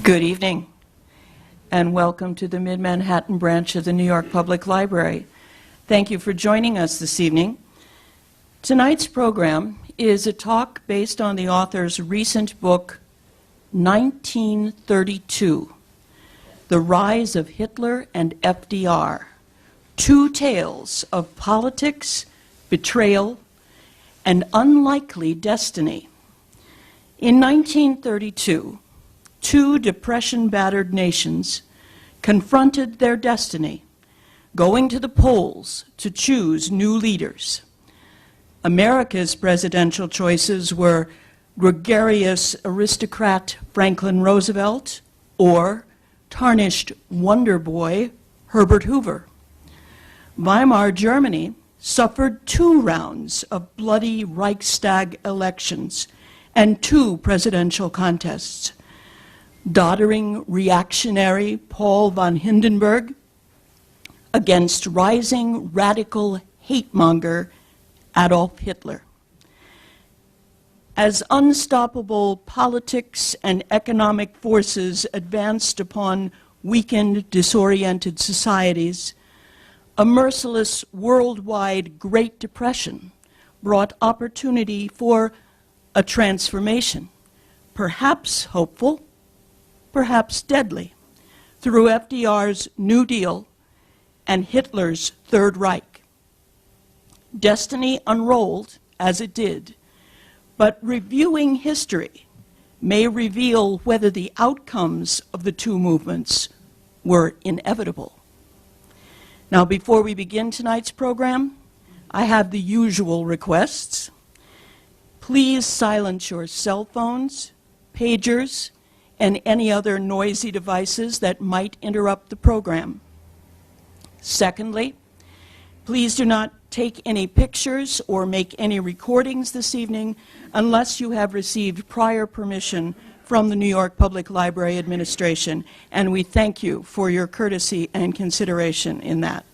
Good evening, and welcome to the Mid-Manhattan branch of the New York Public Library. Thank you for joining us this evening. Tonight's program is a talk based on the author's recent book, 1932, The Rise of Hitler and FDR, Two Tales of Politics, Betrayal, and Unlikely Destiny. In 1932, two depression-battered nations confronted their destiny, going to the polls to choose new leaders. America's presidential choices were gregarious aristocrat Franklin Roosevelt or tarnished wonder boy Herbert Hoover. Weimar Germany suffered 2 rounds of bloody Reichstag elections and 2 presidential contests. Doddering reactionary Paul von Hindenburg against rising radical hate-monger Adolf Hitler. As unstoppable politics and economic forces advanced upon weakened, disoriented societies, a merciless worldwide Great Depression brought opportunity for a transformation, perhaps hopeful, perhaps deadly, through FDR's New Deal and Hitler's Third Reich. Destiny unrolled as it did, but reviewing history may reveal whether the outcomes of the two movements were inevitable. Now, before we begin tonight's program, I have the usual requests. Please silence your cell phones, pagers, and any other noisy devices that might interrupt the program. Secondly, please do not take any pictures or make any recordings this evening unless you have received prior permission from the New York Public Library Administration, and we thank you for your courtesy and consideration in that.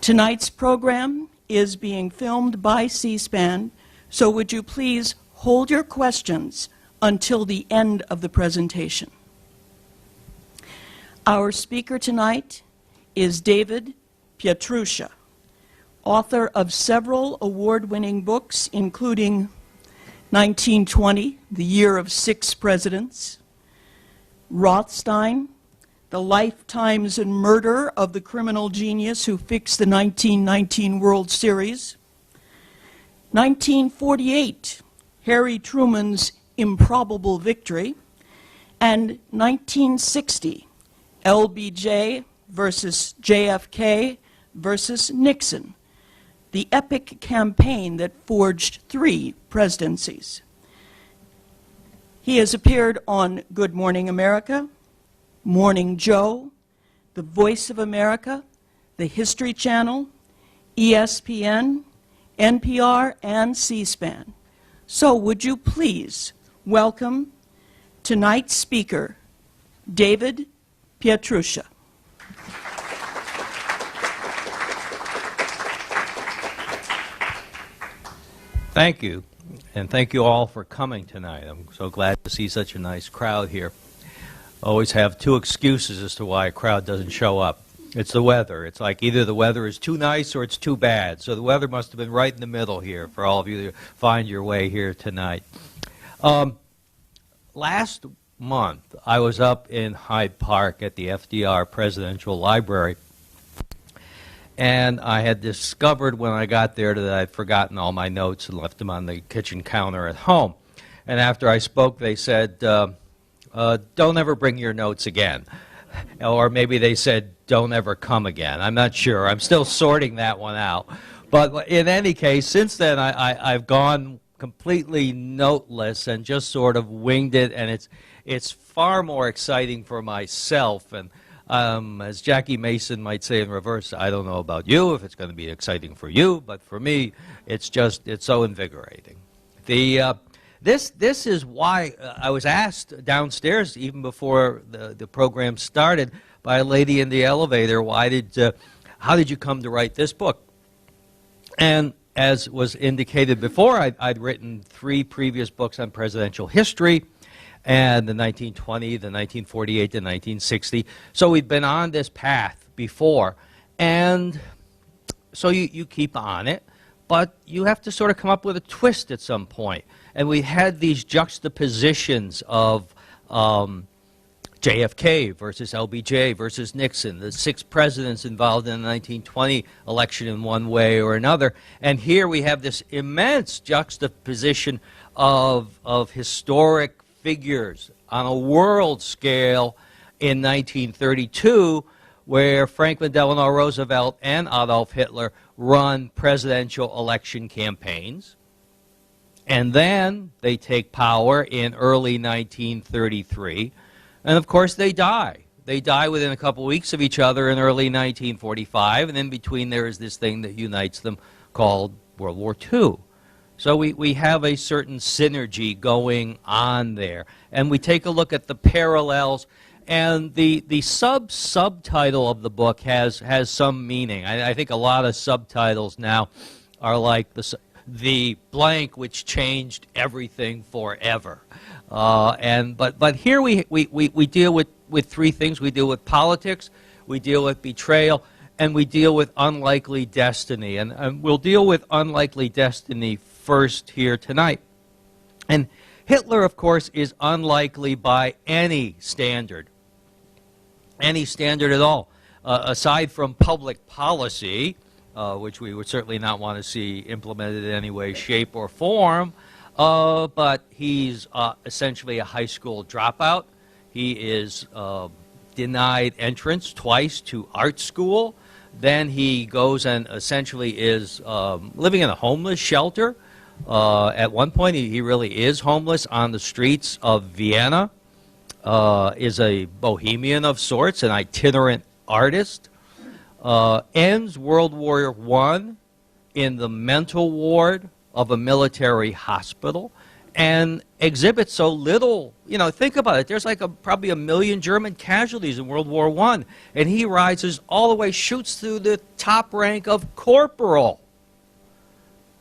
Tonight's program is being filmed by C-SPAN, so would you please hold your questions until the end of the presentation. Our speaker tonight is David Pietrusza, author of several award-winning books, including 1920, The Year of 6 Presidents, Rothstein, The Lifetimes and Murder of the Criminal Genius Who Fixed the 1919 World Series, 1948, Harry Truman's Improbable Victory, and 1960, LBJ versus JFK versus Nixon, the epic campaign that forged 3 presidencies. He has appeared on Good Morning America, Morning Joe, The Voice of America, the History Channel, ESPN, NPR, and C-SPAN. So would you please welcome tonight's speaker, David Pietrusza. Thank you, and thank you all for coming tonight. I'm so glad to see such a nice crowd here. Always have 2 excuses as to why a crowd doesn't show up. It's the weather. It's like either the weather is too nice or it's too bad. So the weather must have been right in the middle here for all of you to find your way here tonight. Last month, I was up in Hyde Park at the FDR Presidential Library, and I had discovered when I got there that I'd forgotten all my notes and left them on the kitchen counter at home. And after I spoke, they said, don't ever bring your notes again. Or maybe they said, don't ever come again. I'm not sure. I'm still sorting that one out. But in any case, since then, I've gone completely noteless and just sort of winged it, and it's far more exciting for myself. And as Jackie Mason might say in reverse, I don't know about you if it's going to be exciting for you, but for me, it's so invigorating. This is why I was asked downstairs even before the program started by a lady in the elevator, how did you come to write this book? And as was indicated before, I'd written 3 previous books on presidential history, and the 1920, the 1948, the 1960. So we've been on this path before, and so you keep on it, but you have to sort of come up with a twist at some point. And we had these juxtapositions of JFK versus LBJ versus Nixon, the 6 presidents involved in the 1920 election in one way or another. And here we have this immense juxtaposition of historic figures on a world scale in 1932, where Franklin Delano Roosevelt and Adolf Hitler run presidential election campaigns. And then they take power in early 1933. And of course they die. They die within a couple weeks of each other in early 1945. And in between there is this thing that unites them called World War II. So we have a certain synergy going on there. And we take a look at the parallels. And the subtitle of the book has some meaning. I think a lot of subtitles now are like the blank which changed everything forever. But here we deal with 3 things. We deal with politics, we deal with betrayal, and we deal with unlikely destiny. And we'll deal with unlikely destiny first here tonight. And Hitler, of course, is unlikely by any standard at all, aside from public policy, which we would certainly not want to see implemented in any way, shape, or form. But he's essentially a high school dropout. He is denied entrance twice to art school. Then he goes and essentially is living in a homeless shelter. At one point, he really is homeless on the streets of Vienna. Is a bohemian of sorts, an itinerant artist. Ends World War I in the mental ward of a military hospital, and exhibits so little. You know, think about it. There's like probably 1 million German casualties in World War I, and he rises all the way, shoots through the top rank of corporal.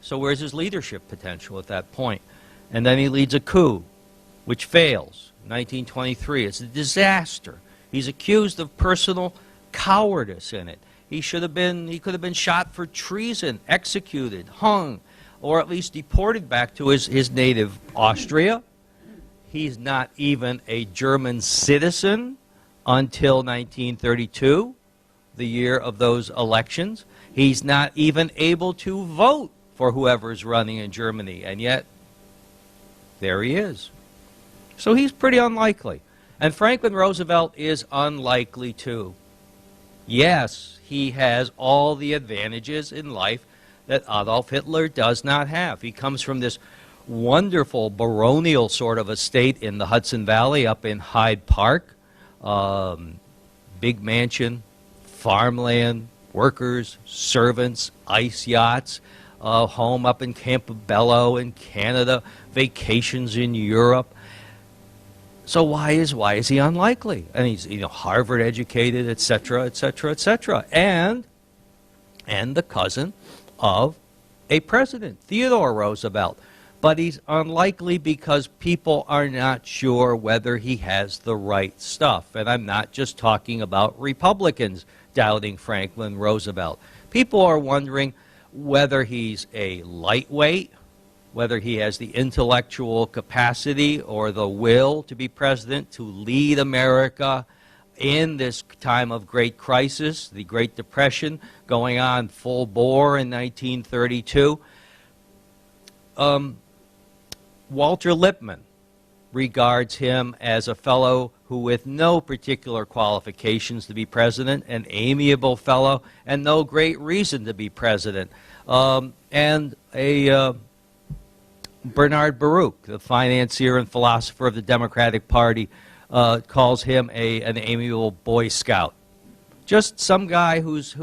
So where's his leadership potential at that point? And then he leads a coup, which fails. 1923. It's a disaster. He's accused of personal cowardice in it. He could have been shot for treason, executed, hung, or at least deported back to his native Austria. He's not even a German citizen until 1932, the year of those elections. He's not even able to vote for whoever's running in Germany, and yet there he is. So he's pretty unlikely. And Franklin Roosevelt is unlikely too. Yes, he has all the advantages in life that Adolf Hitler does not have. He comes from this wonderful baronial sort of estate in the Hudson Valley up in Hyde Park. Big mansion, farmland, workers, servants, ice yachts, home up in Campobello in Canada, vacations in Europe. So why is he unlikely? And he's Harvard educated, etc., etc., etc. And the cousin of a president, Theodore Roosevelt. But he's unlikely because people are not sure whether he has the right stuff. And I'm not just talking about Republicans doubting Franklin Roosevelt. People are wondering whether he's a lightweight, whether he has the intellectual capacity or the will to be president, to lead America in this time of great crisis, the Great Depression going on full bore in 1932. Walter Lippmann regards him as a fellow who, with no particular qualifications to be president, an amiable fellow, and no great reason to be president. Bernard Baruch, the financier and philosopher of the Democratic Party, calls him an amiable Boy Scout. Just some guy who's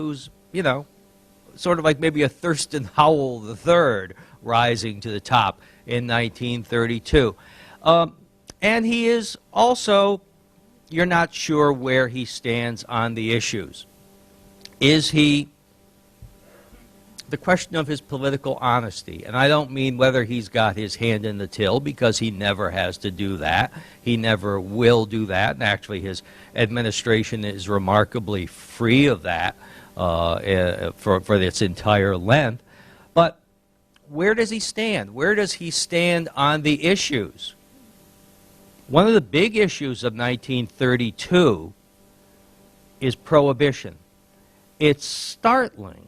sort of like maybe a Thurston Howell III rising to the top in 1932. And he is also, you're not sure where he stands on the issues. Is he the question of his political honesty. And I don't mean whether he's got his hand in the till, because he never has to do that. He never will do that. And actually, his administration is remarkably free of that for its entire length. But where does he stand? Where does he stand on the issues? One of the big issues of 1932 is prohibition. It's startling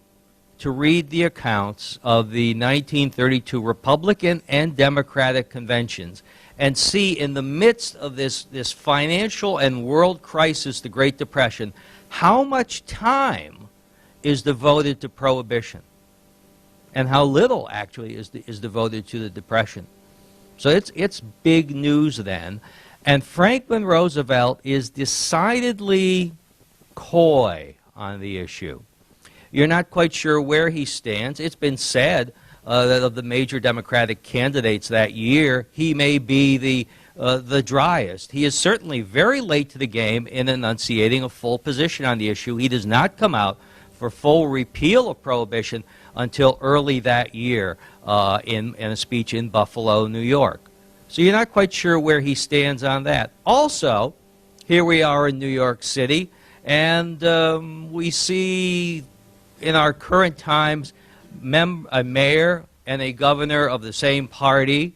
to read the accounts of the 1932 Republican and Democratic conventions and see, in the midst of this financial and world crisis, the Great Depression, how much time is devoted to prohibition and how little actually is devoted to the Depression. So it's big news then. And Franklin Roosevelt is decidedly coy on the issue. You're not quite sure where he stands. It's been said that of the major Democratic candidates that year, he may be the driest. He is certainly very late to the game in enunciating a full position on the issue. He does not come out for full repeal of prohibition until early that year in a speech in Buffalo, New York. So you're not quite sure where he stands on that. Also, here we are in New York City, and we see in our current times a mayor and a governor of the same party,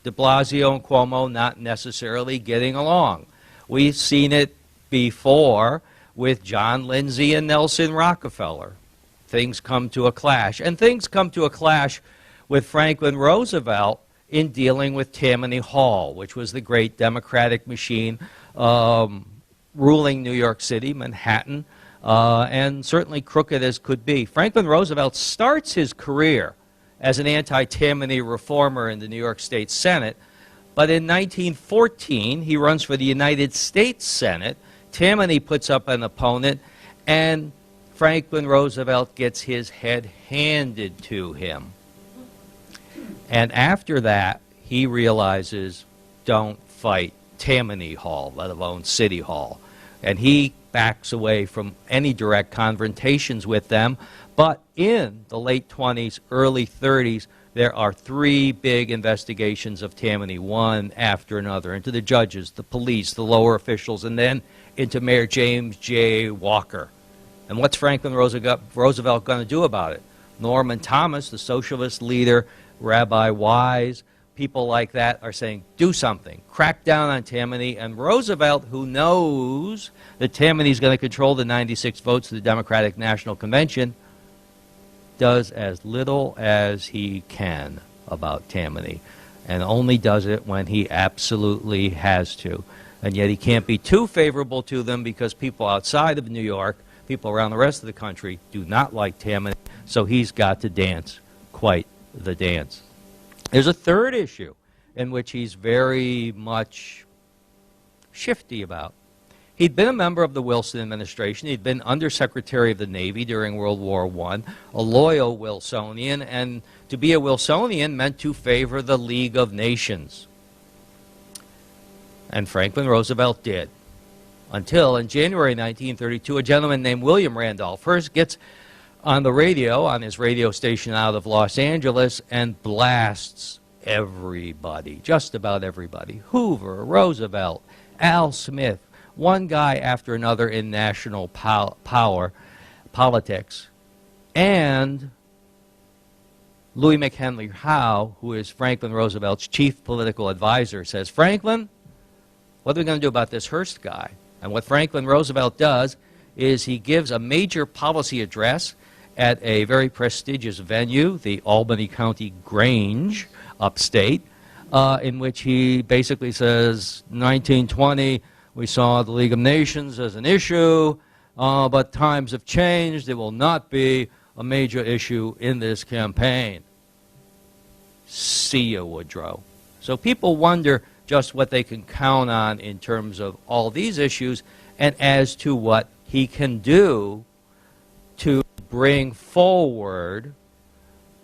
de Blasio and Cuomo, not necessarily getting along. We've seen it before with John Lindsay and Nelson Rockefeller. Things come to a clash. And things come to a clash with Franklin Roosevelt in dealing with Tammany Hall, which was the great Democratic machine ruling New York City, Manhattan, and certainly crooked as could be. Franklin Roosevelt starts his career as an anti-Tammany reformer in the New York State Senate, but in 1914 he runs for the United States Senate. Tammany puts up an opponent, and Franklin Roosevelt gets his head handed to him. And after that, he realizes, don't fight Tammany Hall, let alone City Hall. And he backs away from any direct confrontations with them. But in the late 20s, early 30s, there are three big investigations of Tammany, one after another, into the judges, the police, the lower officials, and then into Mayor James J. Walker. And what's Franklin Roosevelt going to do about it? Norman Thomas, the socialist leader, Rabbi Wise, people like that are saying, do something, crack down on Tammany. And Roosevelt, who knows that Tammany is going to control the 96 votes of the Democratic National Convention, does as little as he can about Tammany, and only does it when he absolutely has to. And yet he can't be too favorable to them, because people outside of New York, people around the rest of the country, do not like Tammany, so he's got to dance quite the dance. There's a third issue in which he's very much shifty about. He'd been a member of the Wilson administration. He'd been Undersecretary of the Navy during World War I, a loyal Wilsonian, and to be a Wilsonian meant to favor the League of Nations. And Franklin Roosevelt did. Until in January 1932, a gentleman named William Randolph Hearst gets on the radio, on his radio station out of Los Angeles, and blasts everybody, just about everybody. Hoover, Roosevelt, Al Smith, one guy after another in national politics. And Louis McHenry Howe, who is Franklin Roosevelt's chief political advisor, says, Franklin, what are we going to do about this Hearst guy? And what Franklin Roosevelt does is he gives a major policy address at a very prestigious venue, the Albany County Grange, upstate, in which he basically says, 1920, we saw the League of Nations as an issue, but times have changed. It will not be a major issue in this campaign. See ya, Woodrow. So people wonder just what they can count on in terms of all these issues, and as to what he can do to bring forward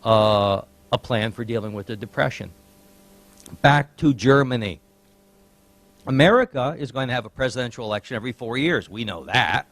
a plan for dealing with the Depression. Back to Germany. America is going to have a presidential election every 4 years. We know that.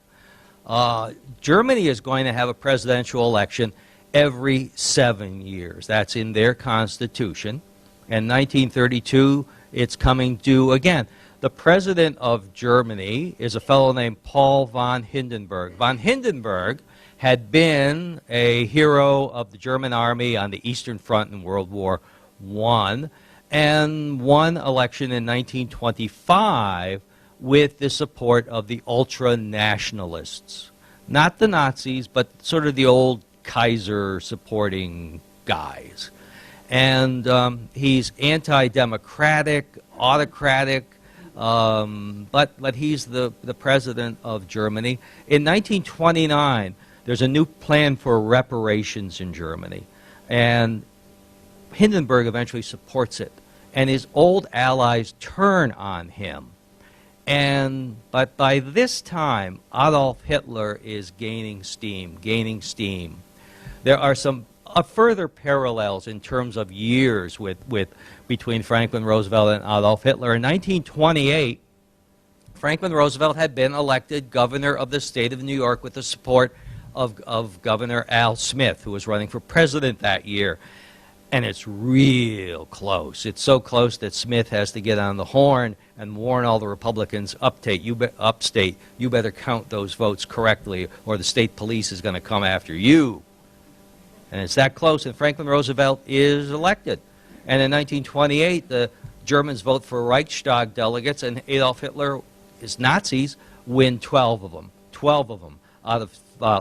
Germany is going to have a presidential election every 7 years. That's in their constitution. And 1932, it's coming due again. The president of Germany is a fellow named Paul von Hindenburg. Von Hindenburg had been a hero of the German army on the Eastern Front in World War I and won election in 1925 with the support of the ultra-nationalists. Not the Nazis, but sort of the old Kaiser supporting guys. And he's anti-democratic, autocratic, but he's the president of Germany. In 1929, there's a new plan for reparations in Germany. And Hindenburg eventually supports it. And his old allies turn on him. But by this time, Adolf Hitler is gaining steam. There are some further parallels in terms of years between Franklin Roosevelt and Adolf Hitler. In 1928, Franklin Roosevelt had been elected governor of the state of New York with the support of Governor Al Smith, who was running for president that year. And it's real close. It's so close that Smith has to get on the horn and warn all the Republicans upstate, you better count those votes correctly or the state police is going to come after you. And it's that close, and Franklin Roosevelt is elected. And in 1928, the Germans vote for Reichstag delegates, and Adolf Hitler, his Nazis, win 12 of them out of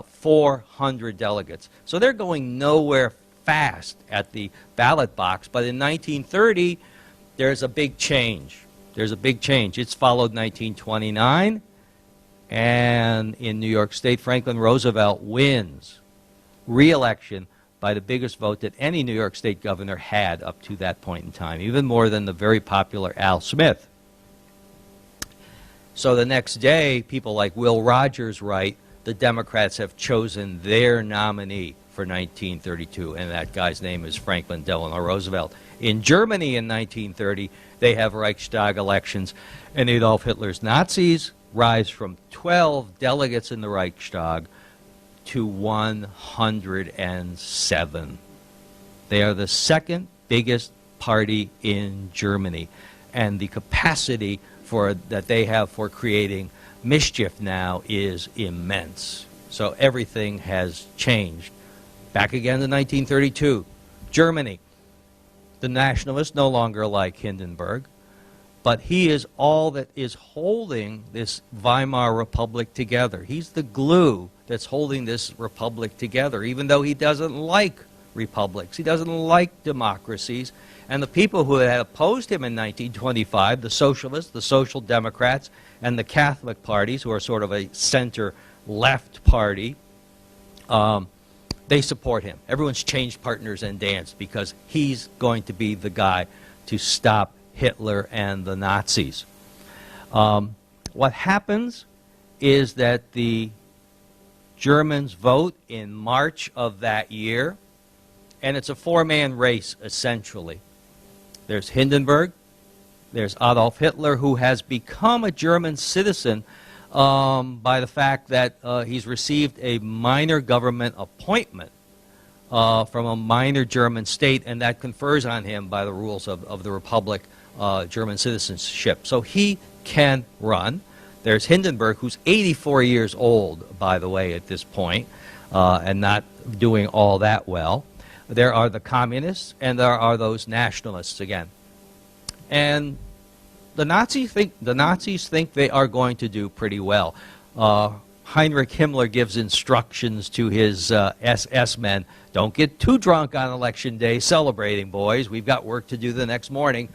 400 delegates. So they're going nowhere fast at the ballot box. But in 1930, there's a big change. It's followed 1929, and in New York State, Franklin Roosevelt wins re-election by the biggest vote that any New York State governor had up to that point in time, even more than the very popular Al Smith. So the next day, people like Will Rogers write, the Democrats have chosen their nominee for 1932, and that guy's name is Franklin Delano Roosevelt. In Germany in 1930, they have Reichstag elections, and Adolf Hitler's Nazis rise from 12 delegates in the Reichstag to 107. They are the second biggest party in Germany, and the capacity that they have for creating mischief now is immense. So everything has changed. Back again to 1932, Germany. The nationalists no longer like Hindenburg, but he is all that is holding this Weimar Republic together. He's the glue that's holding this republic together, even though he doesn't like republics. He doesn't like democracies. And the people who had opposed him in 1925, the socialists, the social democrats, and the Catholic parties, who are sort of a center-left party, they support him. Everyone's changed partners and danced because he's going to be the guy to stop Hitler and the Nazis. What happens is that the Germans vote in March of that year, and it's a four-man race, essentially. There's Hindenburg, there's Adolf Hitler, who has become a German citizen by the fact that he's received a minor government appointment from a minor German state, and that confers on him, by the rules of the Republic, German citizenship. So he can run. There's Hindenburg, who's 84 years old, by the way, at this point, and not doing all that well. There are the communists, and there are those nationalists again. And the Nazis think they are going to do pretty well. Heinrich Himmler gives instructions to his SS men, don't get too drunk on election day celebrating, boys. We've got work to do the next morning.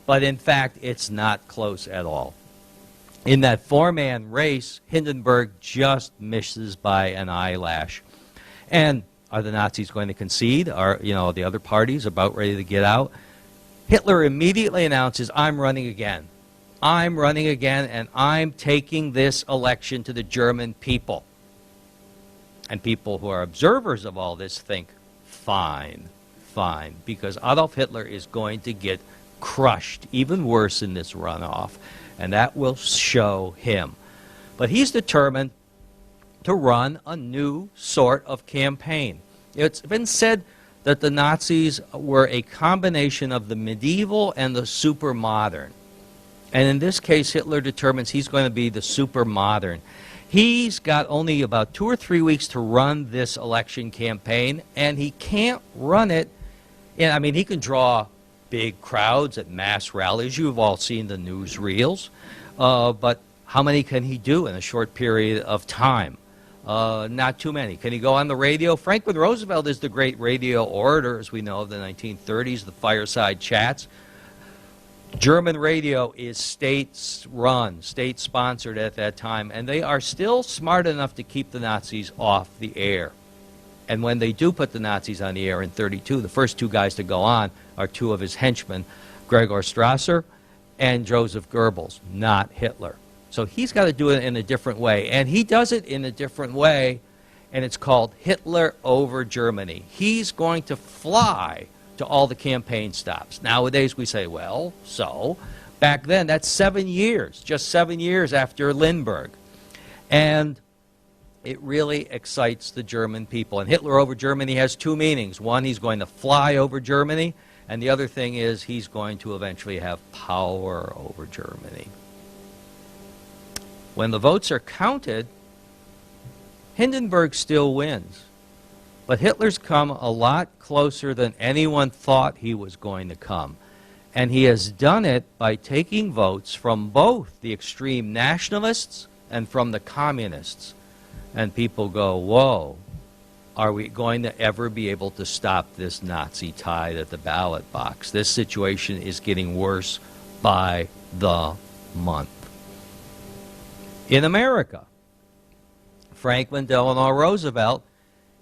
But in fact, it's not close at all. In that four-man race, Hindenburg just misses by an eyelash. And are the Nazis going to concede? Are the other parties about ready to get out? Hitler immediately announces, I'm running again. I'm running again, and I'm taking this election to the German people. And people who are observers of all this think, fine, because Adolf Hitler is going to get crushed, even worse in this runoff, and that will show him. But he's determined to run a new sort of campaign. It's been said that the Nazis were a combination of the medieval and the super modern. And in this case, Hitler determines he's going to be the super modern. He's got only about 2 or 3 weeks to run this election campaign, and he can't run it. I mean, he can draw big crowds at mass rallies. You've all seen the newsreels. But how many can he do in a short period of time? Not too many. Can he go on the radio? Franklin Roosevelt is the great radio orator, as we know, of the 1930s, the fireside chats. German radio is state-run, state-sponsored at that time, and they are still smart enough to keep the Nazis off the air. And when they do put the Nazis on the air in 1932, the first 2 guys to go on are 2 of his henchmen, Gregor Strasser and Joseph Goebbels, not Hitler. So he's got to do it in a different way, and he does it in a different way, and it's called Hitler over Germany. He's going to fly to all the campaign stops. Nowadays we say, well, so. Back then, that's 7 years, just 7 years after Lindbergh. And it really excites the German people. And Hitler over Germany has 2 meanings. One, he's going to fly over Germany, and the other thing is he's going to eventually have power over Germany. When the votes are counted, Hindenburg still wins. But Hitler's come a lot closer than anyone thought he was going to come. And he has done it by taking votes from both the extreme nationalists and from the communists. And people go, whoa, are we going to ever be able to stop this Nazi tide at the ballot box? This situation is getting worse by the month. In America, Franklin Delano Roosevelt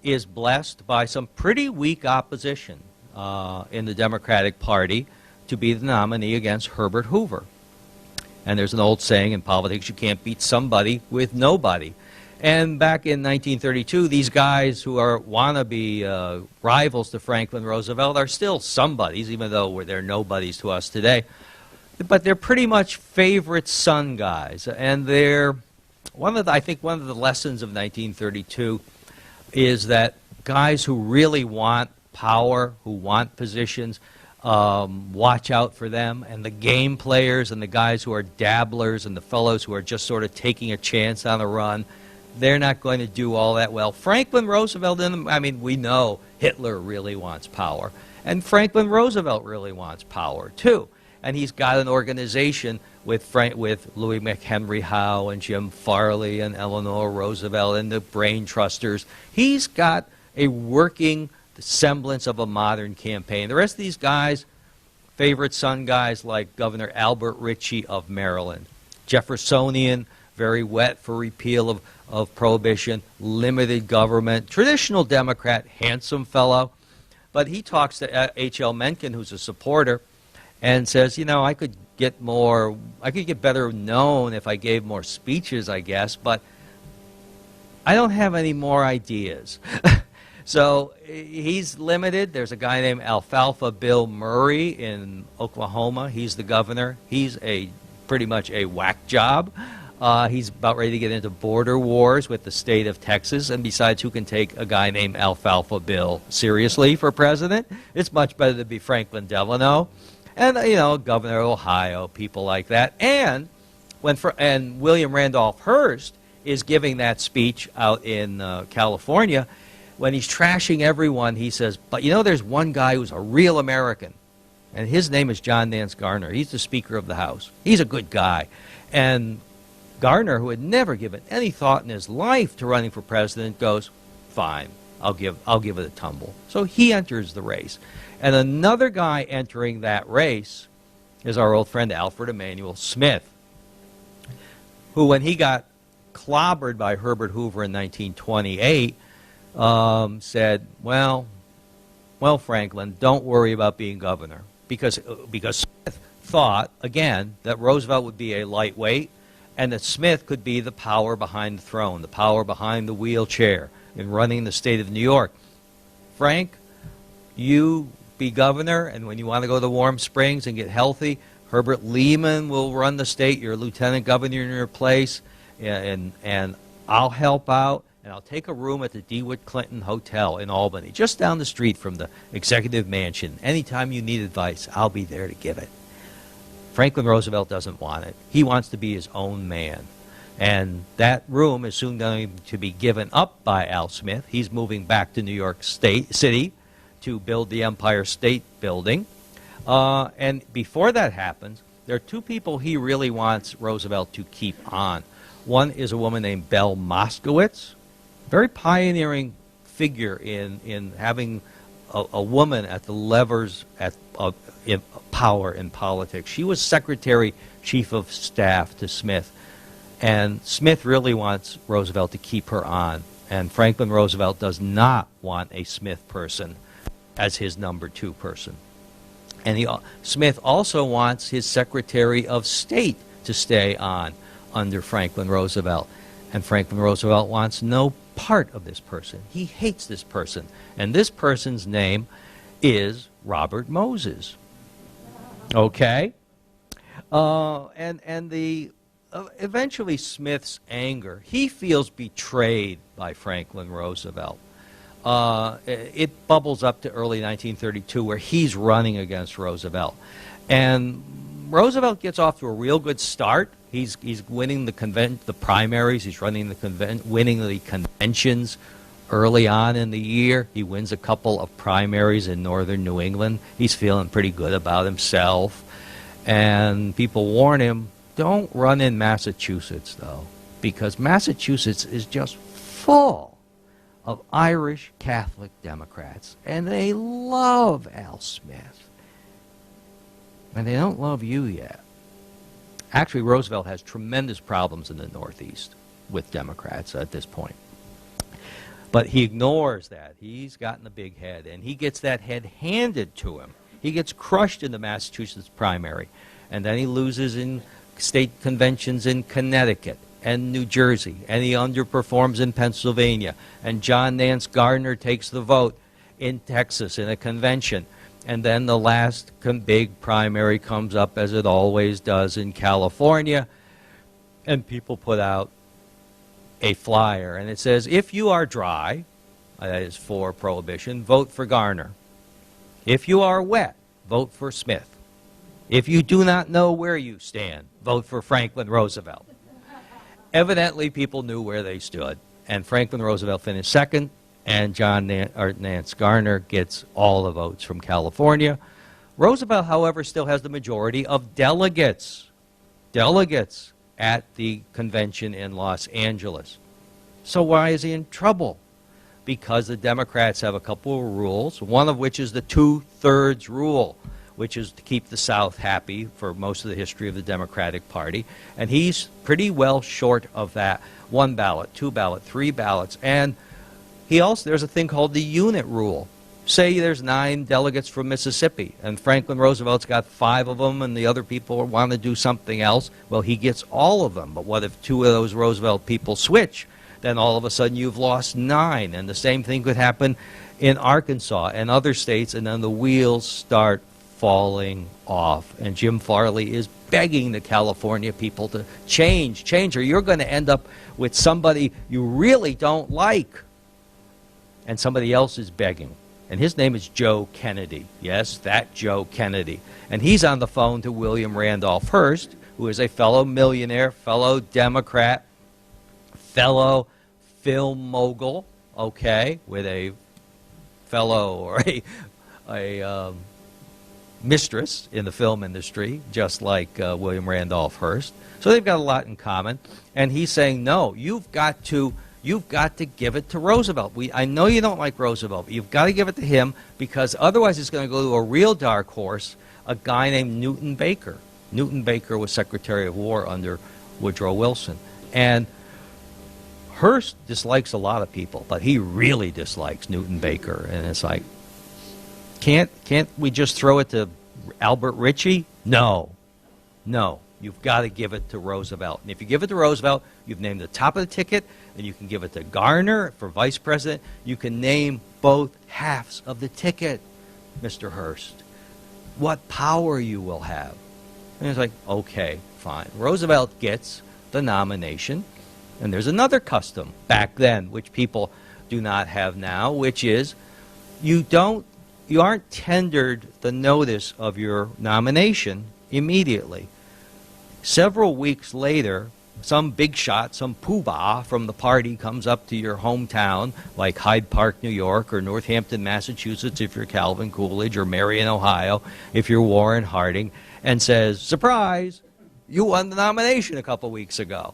is blessed by some pretty weak opposition in the Democratic Party to be the nominee against Herbert Hoover. And there's an old saying in politics, you can't beat somebody with nobody. And back in 1932, these guys who are wannabe rivals to Franklin Roosevelt are still somebodies, even though they're nobodies to us today. But they're pretty much favorite son guys. And they're, I think one of the lessons of 1932 is that guys who really want power, who want positions, watch out for them. And the game players and the guys who are dabblers and the fellows who are just sort of taking a chance on a run, they're not going to do all that well. Franklin Roosevelt, I mean, we know Hitler really wants power. And Franklin Roosevelt really wants power, too. And he's got an organization with Louis McHenry Howe and Jim Farley and Eleanor Roosevelt and the Brain Trusters. He's got a working semblance of a modern campaign. The rest of these guys, favorite son guys like Governor Albert Ritchie of Maryland, Jeffersonian, very wet for repeal of prohibition, limited government, traditional Democrat, handsome fellow. But he talks to H.L. Mencken, who's a supporter, and says, you know, I could get better known if I gave more speeches, I guess, but I don't have any more ideas. So he's limited. There's a guy named Alfalfa Bill Murray in Oklahoma. He's the governor. He's pretty much a whack job. He's about ready to get into border wars with the state of Texas, and besides, who can take a guy named Alfalfa Bill seriously for president? It's much better to be Franklin Delano. And, you know, Governor of Ohio, people like that. And William Randolph Hearst is giving that speech out in California. When he's trashing everyone, he says, but you know, there's one guy who's a real American, and his name is John Nance Garner. He's the Speaker of the House. He's a good guy. And Garner, who had never given any thought in his life to running for president, goes, fine, I'll give it a tumble. So he enters the race. And another guy entering that race is our old friend Alfred Emanuel Smith, who, when he got clobbered by Herbert Hoover in 1928, said, well, Franklin, don't worry about being governor. Because Smith thought, again, that Roosevelt would be a lightweight and that Smith could be the power behind the throne, the power behind the wheelchair in running the state of New York. Frank, you be governor, and when you want to go to Warm Springs and get healthy, Herbert Lehman will run the state. You're a lieutenant governor in your place, and I'll help out. and I'll take a room at the DeWitt Clinton Hotel in Albany, just down the street from the executive mansion. Anytime you need advice, I'll be there to give it. Franklin Roosevelt doesn't want it. He wants to be his own man. And that room is soon going to be given up by Al Smith. He's moving back to New York City to build the Empire State Building. And before that happens, there are two people he really wants Roosevelt to keep on. One is a woman named Belle Moskowitz, very pioneering figure in having a woman at the levers of power in politics. She was Secretary Chief of Staff to Smith, and Smith really wants Roosevelt to keep her on, and Franklin Roosevelt does not want a Smith person as his number two person. And Smith also wants his Secretary of State to stay on under Franklin Roosevelt. And Franklin Roosevelt wants no part of this person. He hates this person. And this person's name is Robert Moses. Okay? Eventually Smith's anger, he feels betrayed by Franklin Roosevelt. It bubbles up to early 1932 where he's running against Roosevelt. And Roosevelt gets off to a real good start. He's winning the primaries. He's winning the conventions early on in the year. He wins a couple of primaries in northern New England. He's feeling pretty good about himself. And people warn him, don't run in Massachusetts, though, because Massachusetts is just full of Irish Catholic Democrats, and they love Al Smith. And they don't love you yet. Actually, Roosevelt has tremendous problems in the Northeast with Democrats at this point. But he ignores that. He's gotten a big head, and he gets that head handed to him. He gets crushed in the Massachusetts primary, and then he loses in state conventions in Connecticut and New Jersey, and he underperforms in Pennsylvania, and John Nance Garner takes the vote in Texas in a convention. And then the last big primary comes up, as it always does, in California, and people put out a flyer, and it says, if you are dry, that is for Prohibition, vote for Garner. If you are wet, vote for Smith. If you do not know where you stand, vote for Franklin Roosevelt. Evidently, people knew where they stood, and Franklin Roosevelt finished second, and Nance Garner gets all the votes from California. Roosevelt, however, still has the majority of delegates at the convention in Los Angeles. So why is he in trouble? Because the Democrats have a couple of rules, one of which is the 2/3 rule, which is to keep the South happy for most of the history of the Democratic Party. And he's pretty well short of that. 1 ballot, 2 ballot, 3 ballots. And there's a thing called the unit rule. Say there's 9 delegates from Mississippi, and Franklin Roosevelt's got 5 of them, and the other people want to do something else. Well, he gets all of them. But what if 2 of those Roosevelt people switch? Then all of a sudden you've lost 9. And the same thing could happen in Arkansas and other states, and then the wheels start falling off. And Jim Farley is begging the California people to change, or you're going to end up with somebody you really don't like. And somebody else is begging. And his name is Joe Kennedy. Yes, that Joe Kennedy. And he's on the phone to William Randolph Hearst, who is a fellow millionaire, fellow Democrat, fellow film mogul, okay, with a fellow or a mistress in the film industry, just like William Randolph Hearst. So they've got a lot in common. And he's saying, no, you've got to give it to Roosevelt. I know you don't like Roosevelt, but you've got to give it to him, because otherwise it's going to go to a real dark horse, a guy named Newton Baker. Newton Baker was Secretary of War under Woodrow Wilson. And Hearst dislikes a lot of people, but he really dislikes Newton Baker. And it's like, can't we just throw it to Albert Ritchie? No. You've got to give it to Roosevelt. And if you give it to Roosevelt, you've named the top of the ticket, and you can give it to Garner for vice president. You can name both halves of the ticket, Mr. Hearst. What power you will have. And it's like, okay, fine. Roosevelt gets the nomination, And there's another custom back then, which people do not have now, which is you aren't tendered the notice of your nomination immediately. Several weeks later, some big shot, some poobah from the party comes up to your hometown, like Hyde Park, New York, or Northampton, Massachusetts, if you're Calvin Coolidge, or Marion, Ohio, if you're Warren Harding, and says, surprise, you won the nomination a couple weeks ago.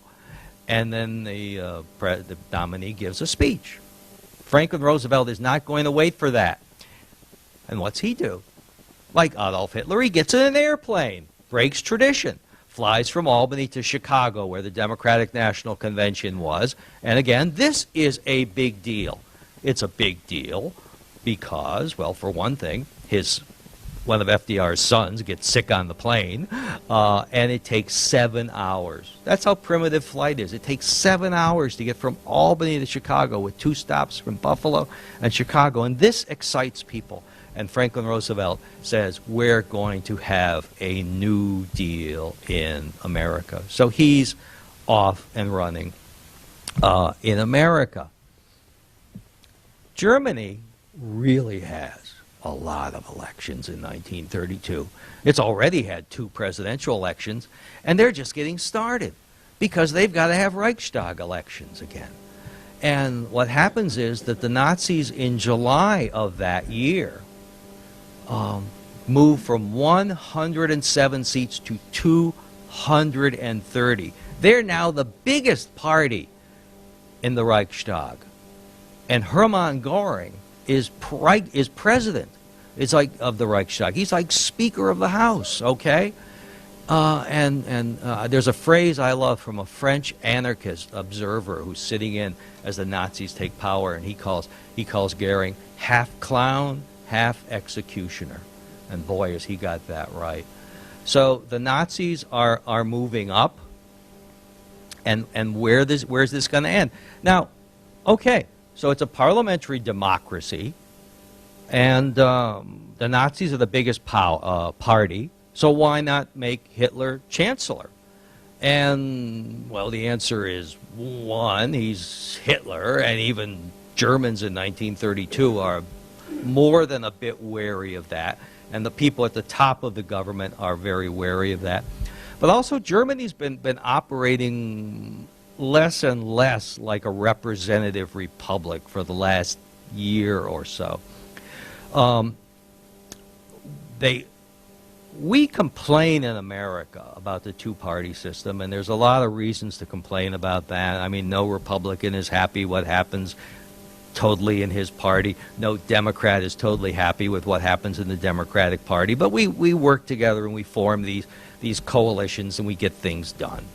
And then the nominee gives a speech. Franklin Roosevelt is not going to wait for that. And what's he do? Like Adolf Hitler, he gets in an airplane, breaks tradition, flies from Albany to Chicago, where the Democratic National Convention was. And again, this is a big deal. It's a big deal because, well, for one thing, one of FDR's sons gets sick on the plane, and it takes 7 hours. That's how primitive flight is. It takes 7 hours to get from Albany to Chicago with 2 stops from Buffalo and Chicago. And this excites people. And Franklin Roosevelt says, we're going to have a new deal in America. So he's off and running in America. Germany really has a lot of elections in 1932. It's already had 2 presidential elections, and they're just getting started because they've got to have Reichstag elections again. And what happens is that the Nazis in July of that year moved from 107 seats to 230. They're now the biggest party in the Reichstag. And Hermann Göring is president. It's like of the Reichstag. He's like Speaker of the House, okay? There's a phrase I love from a French anarchist observer who's sitting in as the Nazis take power, and he calls Göring half clown, half executioner. And boy, has he got that right. So the Nazis are moving up, and where's this going to end? Now, okay, so it's a parliamentary democracy, and the Nazis are the biggest party, so why not make Hitler chancellor? And, well, the answer is, one, he's Hitler, and even Germans in 1932 are more than a bit wary of that, and the people at the top of the government are very wary of that. But also Germany's been operating less and less like a representative republic for the last year or so. We complain in America about the 2-party system, and there's a lot of reasons to complain about that. I mean, no Republican is happy what happens totally in his party. No Democrat is totally happy with what happens in the Democratic Party. But we work together and we form these coalitions and we get things done.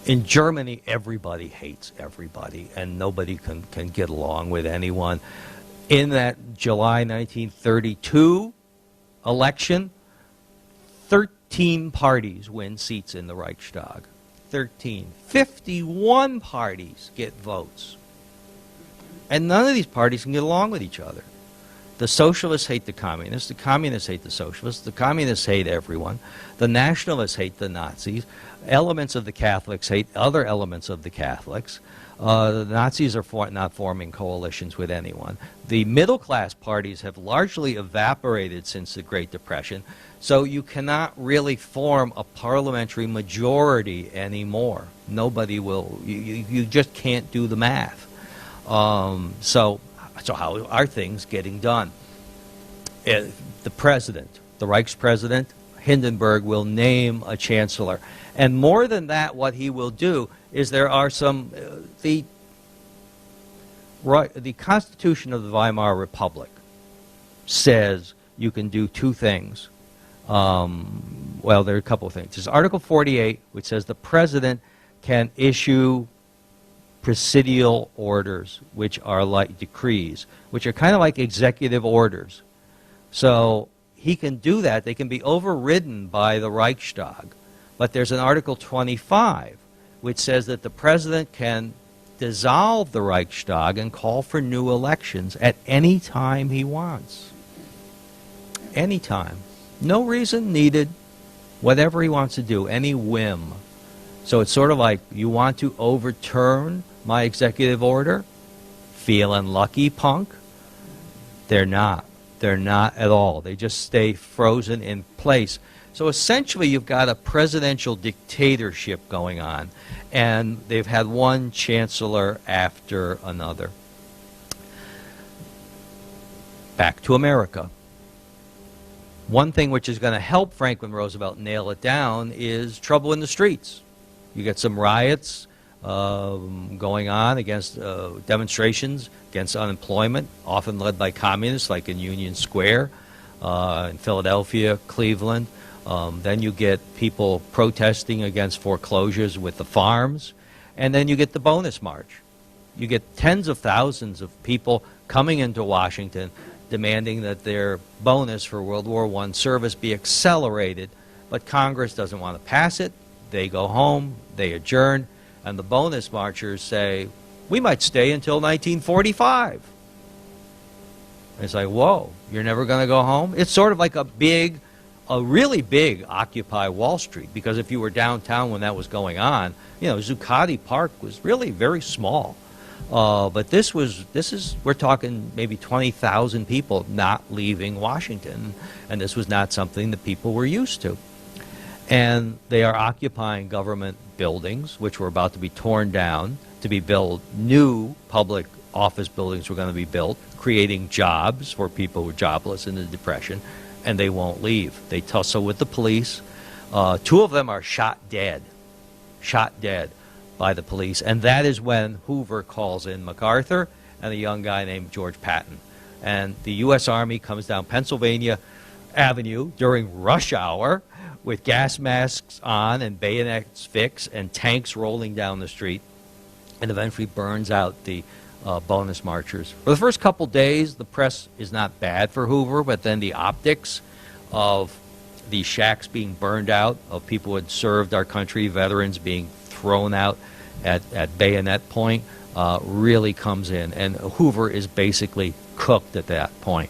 In Germany, everybody hates everybody, and nobody can get along with anyone. In that July 1932 election, 13 parties win seats in the Reichstag. 13. 51 parties get votes. And none of these parties can get along with each other. The socialists hate the communists hate the socialists, the communists hate everyone, the nationalists hate the Nazis, elements of the Catholics hate other elements of the Catholics. The Nazis are not forming coalitions with anyone. The middle-class parties have largely evaporated since the Great Depression, so you cannot really form a parliamentary majority anymore. Nobody will. You just can't do the math. So how are things getting done? The president, the Reichspräsident, Hindenburg, will name a chancellor. And more than that, what he will do is there are some, the Constitution of the Weimar Republic says you can do 2 things. Well, there are a couple of things. There's Article 48, which says the president can issue presidial orders, which are like decrees, which are kind of like executive orders. So he can do that. They can be overridden by the Reichstag. But there's an Article 25, which says that the president can dissolve the Reichstag and call for new elections at any time he wants. Any time. No reason needed. Whatever he wants to do, any whim. So it's sort of like, you want to overturn my executive order? Feeling lucky, punk? They're not. They're not at all. They just stay frozen in place. So essentially, you've got a presidential dictatorship going on, and they've had one chancellor after another. Back to America. One thing which is going to help Franklin Roosevelt nail it down is trouble in the streets. You get some riots going on against demonstrations against unemployment, often led by communists, like in Union Square, in Philadelphia, Cleveland. Then you get people protesting against foreclosures with the farms, and then you get the bonus march. You get tens of thousands of people coming into Washington demanding that their bonus for World War I service be accelerated, but Congress doesn't want to pass it. They go home, they adjourn, and the bonus marchers say, we might stay until 1945. And it's like, whoa, you're never going to go home? It's sort of like a really big Occupy Wall Street, because if you were downtown when that was going on, Zuccotti Park was really very small. But we're talking maybe 20,000 people not leaving Washington, and this was not something that people were used to. And they are occupying government buildings, which were about to be torn down to be built. New public office buildings were going to be built, creating jobs for people who were jobless in the Depression, and they won't leave. They tussle with the police. Two of them are shot dead by the police, and that is when Hoover calls in MacArthur and a young guy named George Patton. And the U.S. Army comes down Pennsylvania Avenue during rush hour with gas masks on and bayonets fixed and tanks rolling down the street, and eventually burns out the bonus marchers. For the first couple days, the press is not bad for Hoover, but then the optics of the shacks being burned out, of people who had served our country, veterans being thrown out at bayonet point, really comes in. And Hoover is basically cooked at that point.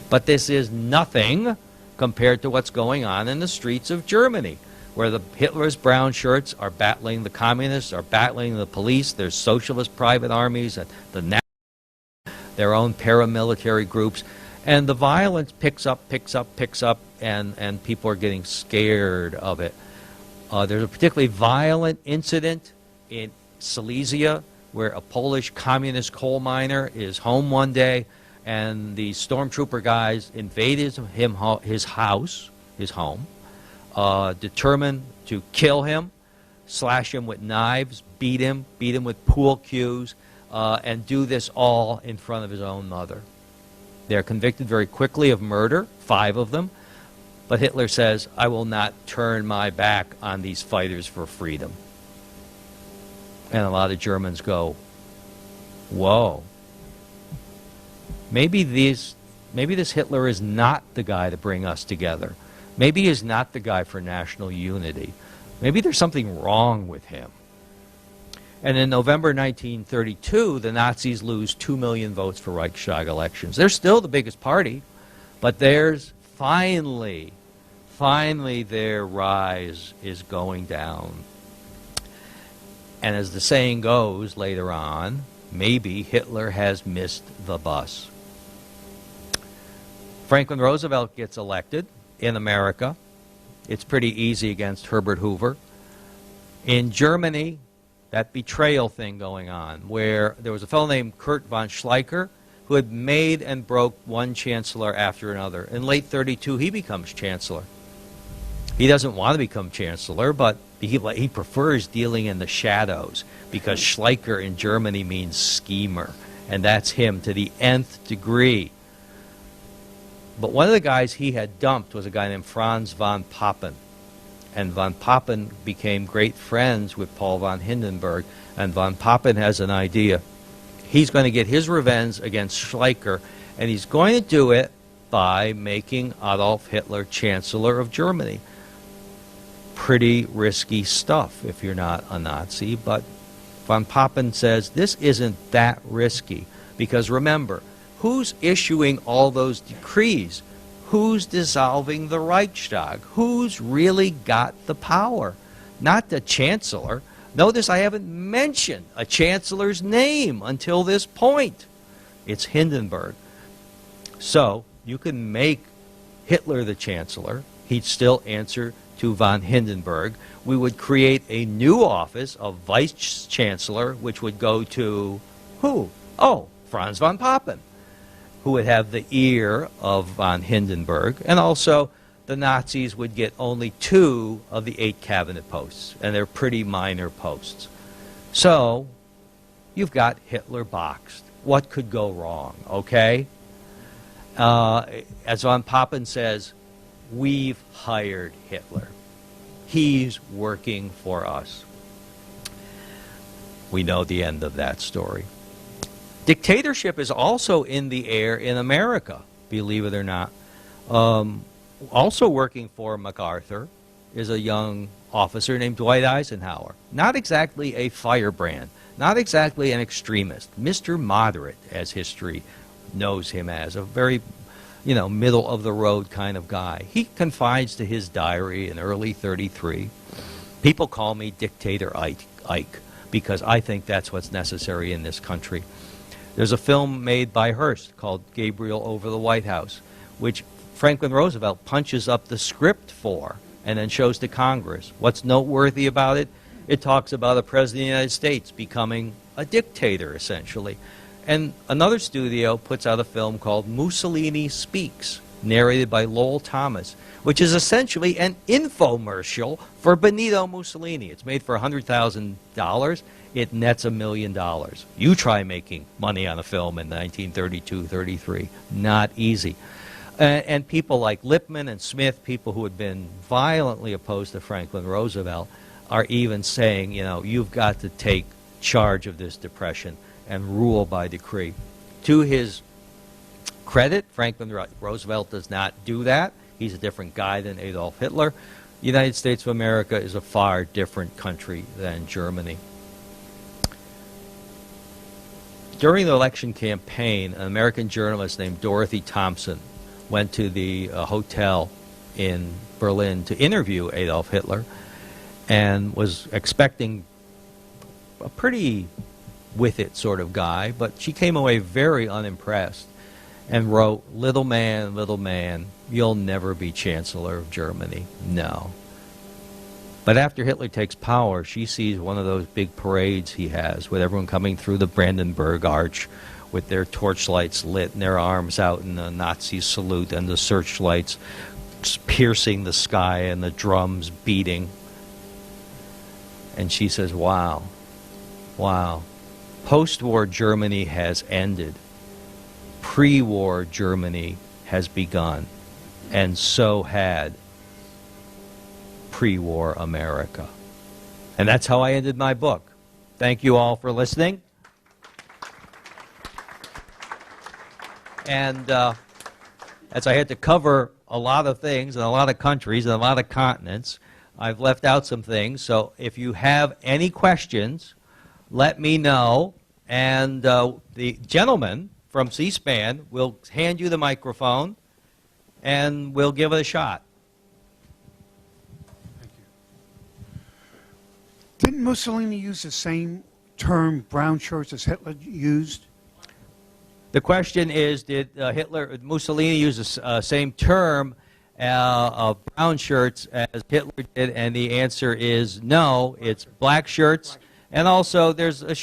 But this is nothing compared to what's going on in the streets of Germany, where the Hitler's brown shirts are battling the communists, are battling the police. There's socialist private armies, and their own paramilitary groups. And the violence picks up, and people are getting scared of it. There's a particularly violent incident in Silesia where a Polish communist coal miner is home one day, and the stormtrooper guys invade his home, determined to kill him, slash him with knives, beat him with pool cues, and do this all in front of his own mother. They're convicted very quickly of murder, 5 of them, but Hitler says, I will not turn my back on these fighters for freedom. And a lot of Germans go, whoa. Maybe this Hitler is not the guy to bring us together. Maybe he's not the guy for national unity. Maybe there's something wrong with him. And in November 1932, the Nazis lose 2 million votes for Reichstag elections. They're still the biggest party, but there's finally their rise is going down. And as the saying goes later on, maybe Hitler has missed the bus. Franklin Roosevelt gets elected in America. It's pretty easy against Herbert Hoover. In Germany, that betrayal thing going on, where there was a fellow named Kurt von Schleicher who had made and broke one chancellor after another. In late 32, he becomes chancellor. He doesn't want to become chancellor, but he prefers dealing in the shadows, because Schleicher in Germany means schemer, and that's him to the nth degree. But one of the guys he had dumped was a guy named Franz von Papen. And von Papen became great friends with Paul von Hindenburg. And von Papen has an idea. He's going to get his revenge against Schleicher, and he's going to do it by making Adolf Hitler Chancellor of Germany. Pretty risky stuff if you're not a Nazi, but von Papen says this isn't that risky, because remember, who's issuing all those decrees? Who's dissolving the Reichstag? Who's really got the power? not the chancellor. Notice I haven't mentioned a chancellor's name until this point. It's Hindenburg. So you can make Hitler the chancellor. He'd still answer to von Hindenburg. We would create a new office of vice chancellor, which would go to who? Oh, Franz von Papen, who would have the ear of von Hindenburg. And also, the Nazis would get only 2 of the 8 cabinet posts, and they're pretty minor posts. So, you've got Hitler boxed. What could go wrong, okay? As von Papen says, we've hired Hitler. He's working for us. We know the end of that story. Dictatorship is also in the air in America, believe it or not. Also working for MacArthur is a young officer named Dwight Eisenhower. Not exactly a firebrand, not exactly an extremist, Mr. Moderate, as history knows him as, a very, middle-of-the-road kind of guy. He confides to his diary in early 33, people call me Dictator Ike, because I think that's what's necessary in this country. There's a film made by Hearst called Gabriel Over the White House, which Franklin Roosevelt punches up the script for and then shows to Congress. What's noteworthy about it? It talks about a president of the United States becoming a dictator, essentially. And another studio puts out a film called Mussolini Speaks, narrated by Lowell Thomas, which is essentially an infomercial for Benito Mussolini. It's made for $100,000. It nets $1 million. You try making money on a film in 1932-33. Not easy. And people like Lippmann and Smith, people who had been violently opposed to Franklin Roosevelt, are even saying, you've got to take charge of this depression and rule by decree. To his credit, Franklin Roosevelt does not do that. He's a different guy than Adolf Hitler. The United States of America is a far different country than Germany. During the election campaign, an American journalist named Dorothy Thompson went to the hotel in Berlin to interview Adolf Hitler and was expecting a pretty with-it sort of guy, but she came away very unimpressed and wrote, little man, you'll never be Chancellor of Germany. No. But after Hitler takes power, she sees one of those big parades he has with everyone coming through the Brandenburg Arch with their torchlights lit and their arms out in the Nazi salute and the searchlights piercing the sky and the drums beating. And she says, wow, post-war Germany has ended. Pre-war Germany has begun. And so had pre-war America. And that's how I ended my book. Thank you all for listening. And as I had to cover a lot of things and a lot of countries and a lot of continents, I've left out some things. So if you have any questions, let me know. And the gentleman from C-SPAN will hand you the microphone, and we'll give it a shot. Thank you. Didn't Mussolini use the same term, brown shirts, as Hitler used? The question is, did Mussolini use the same term of brown shirts as Hitler did? And the answer is no, it's black shirts. And also, there's a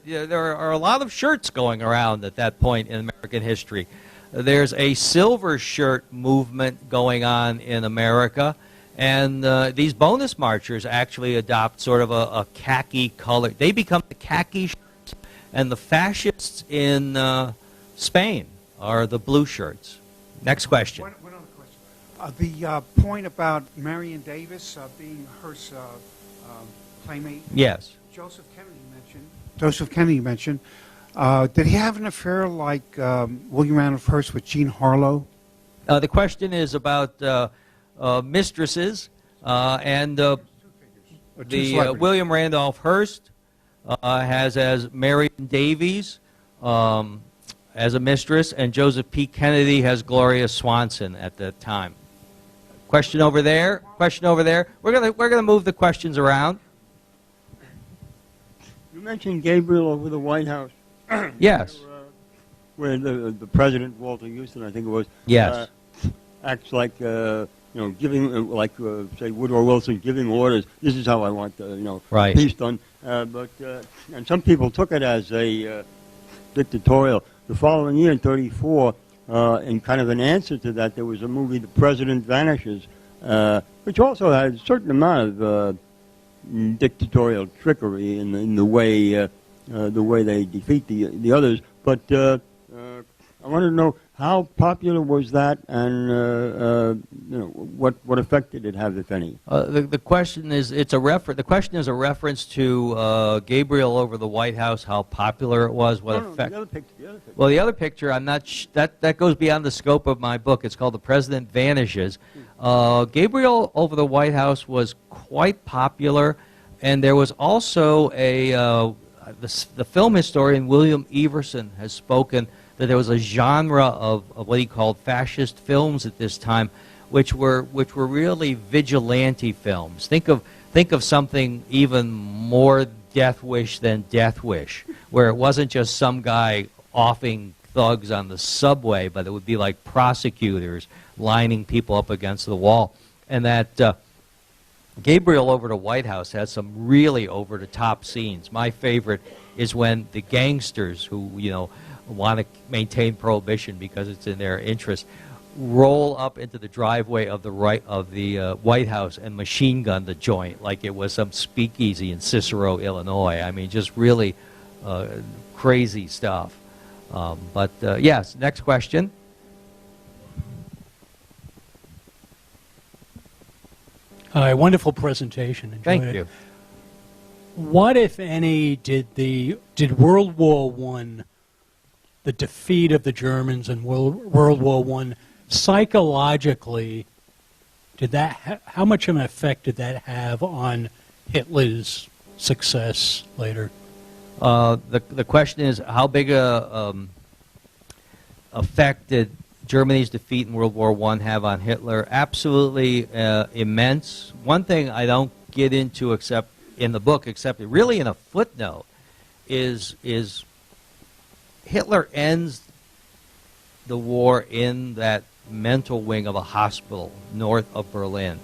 there are a lot of shirts going around at that point in American history. There's a silver shirt movement going on in America, and these bonus marchers actually adopt sort of a khaki color. They become the khaki shirts, and the fascists in Spain are the blue shirts. Next question. One other question. The point about Marion Davis being Hearst's playmate. Yes. Joseph Kennedy mentioned. Did he have an affair like William Randolph Hearst with Jean Harlow? The question is about mistresses, and William Randolph Hearst has as Marion Davies as a mistress, and Joseph P. Kennedy has Gloria Swanson at that time. Question over there. Question over there. We're gonna move the questions around. You mentioned Gabriel over the White House. Yes. Where the president, Walter Houston, I think it was, Yes. acts like giving say Woodrow Wilson giving orders. This is how I want Right. peace done. And some people took it as a dictatorial. The following year, in '34, in kind of an answer to that, there was a movie, The President Vanishes, which also had a certain amount of dictatorial trickery in the way they defeat the others. But I wanted to know how popular was that, and what effect did it have, if any? The question is The question is a reference to Gabriel over the White House. How popular it was. What effect? The other picture. Well, the other picture, I'm not. That goes beyond the scope of my book. It's called The President Vanishes. Gabriel over the White House was quite popular, and there was also the film historian William Everson has spoken that there was a genre of what he called fascist films at this time, which were really vigilante films. Think of something even more Death Wish than Death Wish, where it wasn't just some guy offing thugs on the subway, but it would be like prosecutors lining people up against the wall. And that Gabriel over the White House has some really over-the-top scenes. My favorite is when the gangsters who want to maintain prohibition because it's in their interest roll up into the driveway of the White House and machine gun the joint like it was some speakeasy in Cicero, Illinois. I mean, just really crazy stuff. Yes, next question. Hi, wonderful presentation. Enjoyed Thank it. you. What, if any, did World War I, the defeat of the Germans in World War I, psychologically, how much of an effect did that have on Hitler's success later? The question is, how big a effect did Germany's defeat in World War I have on Hitler? Absolutely immense. One thing I don't get into except in the book, except really in a footnote, is Hitler ends the war in that mental wing of a hospital north of Berlin.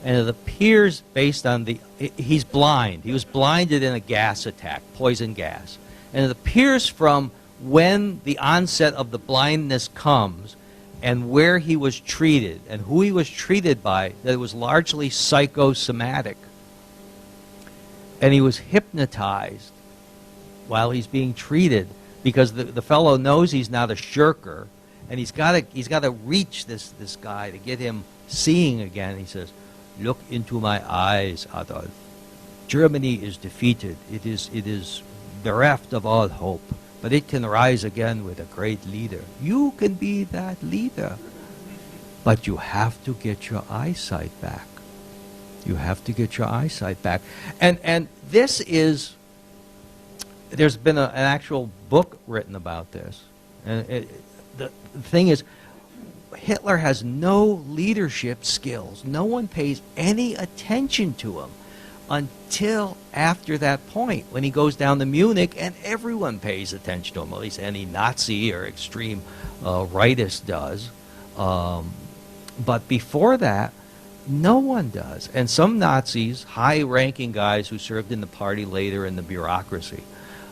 And it appears based on he's blind. He was blinded in a gas attack, poison gas. And it appears from when the onset of the blindness comes and where he was treated and who he was treated by, that it was largely psychosomatic. And he was hypnotized while he's being treated because the fellow knows he's not a shirker, and he's got to reach this guy to get him seeing again. He says, "Look into my eyes, Adolf. Germany is defeated. It is bereft of all hope, but it can rise again with a great leader. You can be that leader, but you have to get your eyesight back. You have to get your eyesight back." And this is, there's been an actual book written about this. And the thing is, Hitler has no leadership skills. No one pays any attention to him until after that point, when he goes down to Munich and everyone pays attention to him, at least any Nazi or extreme rightist does. But before that, no one does. And some Nazis, high-ranking guys who served in the party later in the bureaucracy,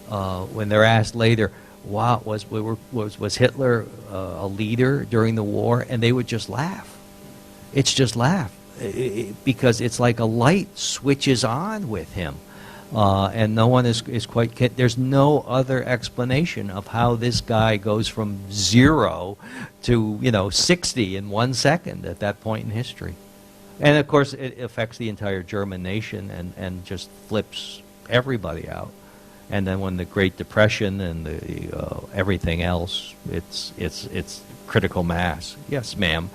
when they're asked later, "Wow, was Hitler a leader during the war?" and they would just laugh. It's just laugh. Because it's like a light switches on with him. And no one is quite, there's no other explanation of how this guy goes from 0 to 60 in 1 second at that point in history. And of course it affects the entire German nation and just flips everybody out. And then when the Great Depression and the everything else, it's critical mass. Yes, ma'am.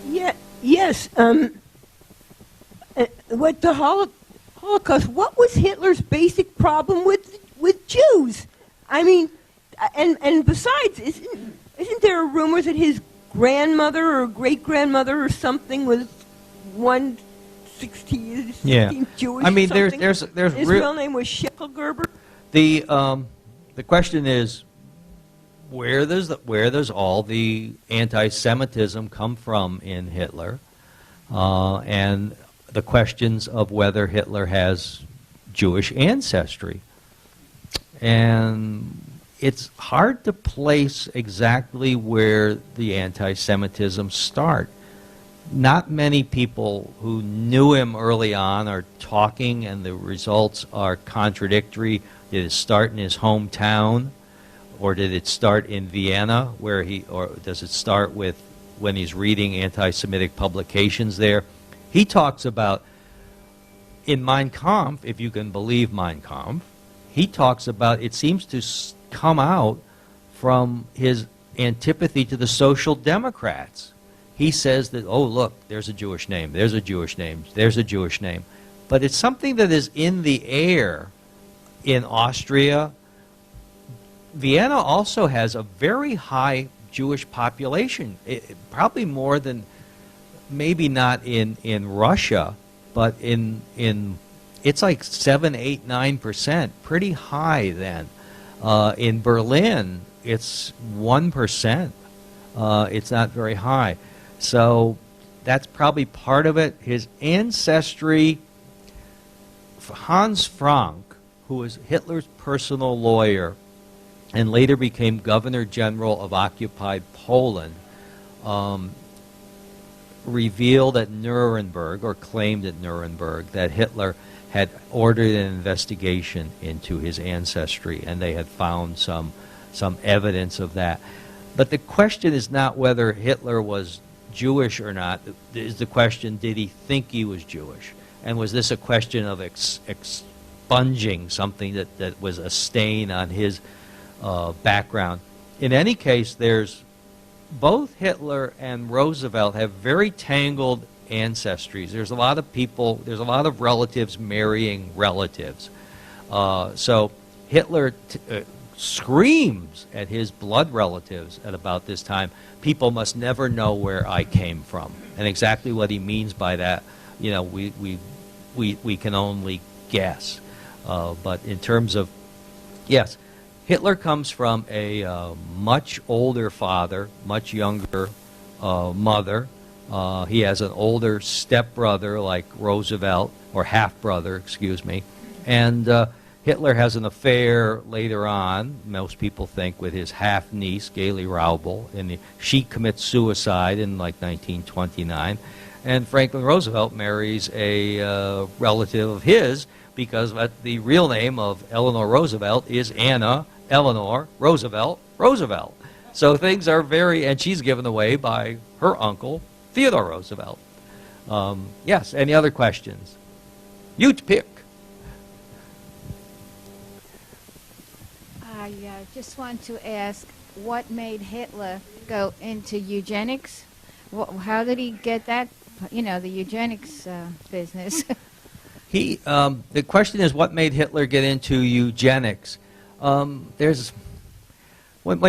Yeah, yes. With the Holocaust, what was Hitler's basic problem with Jews? I mean, and besides, isn't isn't there a rumor that his grandmother or great-grandmother or something was 1/16 Yeah. Jewish? I mean, something? there's His real name was Schickelgerber. The question is, where does all the anti-Semitism come from in Hitler, and the questions of whether Hitler has Jewish ancestry, and it's hard to place exactly where the anti-Semitism start. Not many people who knew him early on are talking, and the results are contradictory. Did it start in his hometown, or did it start in Vienna, or does it start with when he's reading anti-Semitic publications there? He talks about, in Mein Kampf, if you can believe Mein Kampf, he talks about it seems to come out from his antipathy to the Social Democrats. He says that, oh, look, there's a Jewish name, there's a Jewish name, there's a Jewish name. But it's something that is in the air in Austria. Vienna also has a very high Jewish population, probably more than, maybe not in Russia, but it's like 7, 8, 9%, pretty high then. In Berlin, it's 1%. It's not very high. So that's probably part of it. His ancestry, Hans Frank, who was Hitler's personal lawyer and later became Governor General of occupied Poland, revealed at Nuremberg, or claimed at Nuremberg, that Hitler had ordered an investigation into his ancestry, and they had found some evidence of that. But the question is not whether Hitler was Jewish or not. Is the question, did he think he was Jewish? And was this a question of expunging something that was a stain on his background? In any case, both Hitler and Roosevelt have very tangled ancestries. There's a lot of people, there's a lot of relatives marrying relatives. So Hitler screams at his blood relatives at about this time, people must never know where I came from. And exactly what he means by that, we can only guess. But in terms of, yes, Hitler comes from a much older father, much younger mother. He has an older stepbrother like Roosevelt, or half-brother, excuse me. And Hitler has an affair later on, most people think, with his half-niece, Gaily Raubel, and she commits suicide in like 1929. And Franklin Roosevelt marries a relative of his, because the real name of Eleanor Roosevelt is Anna Eleanor Roosevelt Roosevelt. So things are and she's given away by her uncle, Theodore Roosevelt. Yes, any other questions? You pick. I just want to ask, what made Hitler go into eugenics? How did he get that, the eugenics business? The question is, what made Hitler get into eugenics? When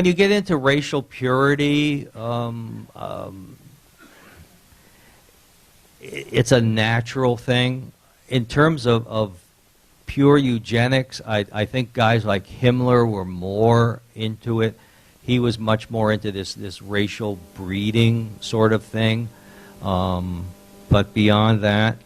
you get into racial purity, it's a natural thing. In terms of pure eugenics, I think guys like Himmler were more into it. He was much more into this racial breeding sort of thing. But beyond that,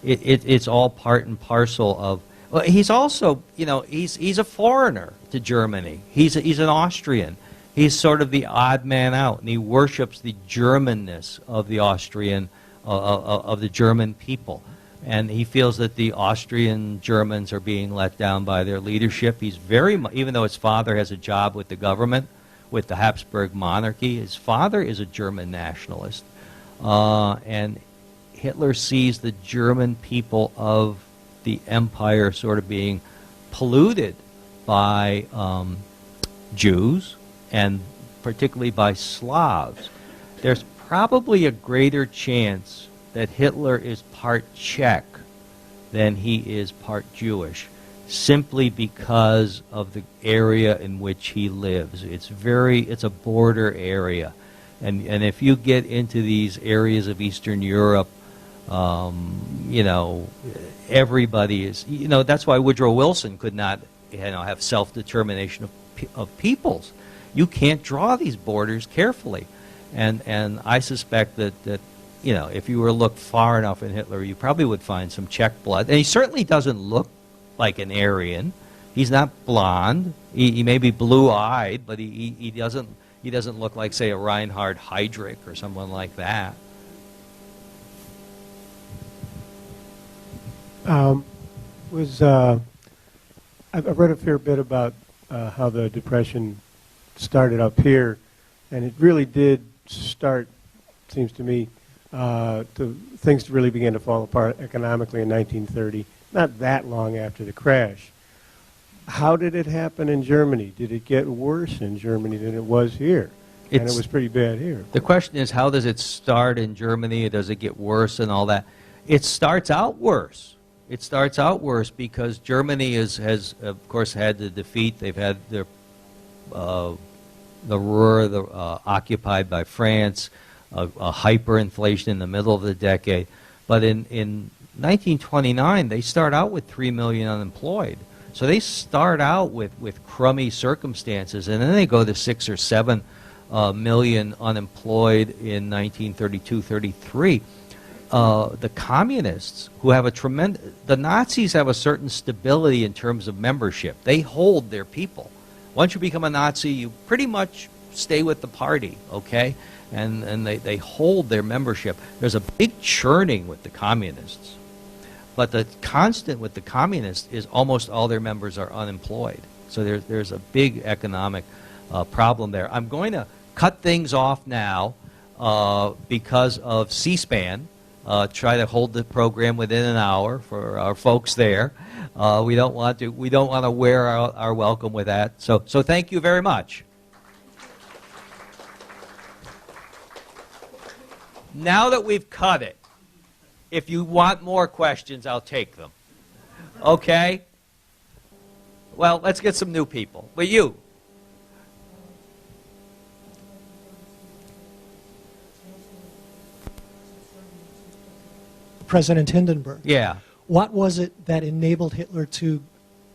it's all part and parcel of. Well, he's also, he's a foreigner to Germany. He's an Austrian. He's sort of the odd man out, and he worships the Germanness of the Austrian, of the German people. And he feels that the Austrian Germans are being let down by their leadership. He's even though his father has a job with the government, with the Habsburg monarchy, his father is a German nationalist. And Hitler sees the German people of the empire sort of being polluted by Jews, and particularly by Slavs. There's probably a greater chance that Hitler is part Czech than he is part Jewish. simply because of the area in which he lives. It's a border area. And if you get into these areas of Eastern Europe, you know, everybody is, you know, that's why Woodrow Wilson could not, you know, have self-determination of peoples. You can't draw these borders carefully. And I suspect that, you know, if you were to look far enough in Hitler, you probably would find some Czech blood. And he certainly doesn't look like an Aryan. He's not blonde. He may be blue-eyed, but he doesn't look like, say, a Reinhard Heydrich or someone like that. I've read a fair bit about how the Depression started up here, and it really did start, seems to me, things really began to fall apart economically in 1930, not that long after the crash. How did it happen in Germany? Did it get worse in Germany than it was here? And it was pretty bad here. The question is, how does it start in Germany? Does it get worse and all that? It starts out worse. It starts out worse because Germany has of course, had the defeat. They've had their the Ruhr occupied by France, a hyperinflation in the middle of the decade. But in 1929, they start out with 3 million unemployed. So they start out with crummy circumstances, and then they go to 6 or 7 million unemployed in 1932-33. The communists, who have the Nazis have a certain stability in terms of membership. They hold their people. Once you become a Nazi, you pretty much stay with the party, okay? And they hold their membership. There's a big churning with the communists. But the constant with the communists is almost all their members are unemployed. So there's a big economic problem there. I'm going to cut things off now because of C-SPAN. Try to hold the program within an hour for our folks there. We don't want to wear our welcome with that. So thank you very much. Now that we've cut it, if you want more questions, I'll take them. Okay? Well, let's get some new people. But you. President Hindenburg. Yeah. What was it that enabled Hitler to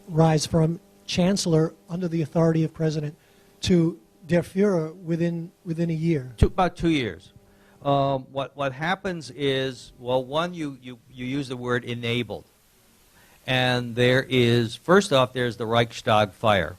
rise from chancellor under the authority of president to Der Führer within a year? About 2 years. What happens is, well, one, you use the word enabled. And there is, first off, there's the Reichstag fire,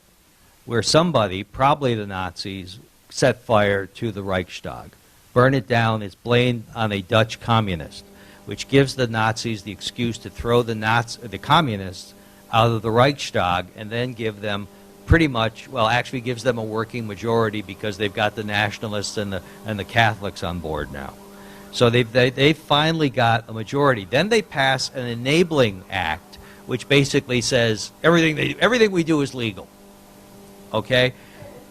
where somebody, probably the Nazis, set fire to the Reichstag. Burn it down. It's blamed on a Dutch communist, which gives the Nazis the excuse to throw the communists out of the Reichstag and then give them pretty much, well, actually gives them a working majority because they've got the nationalists and the Catholics on board now. So they finally got a majority. Then they pass an enabling act, which basically says everything we do is legal. Okay?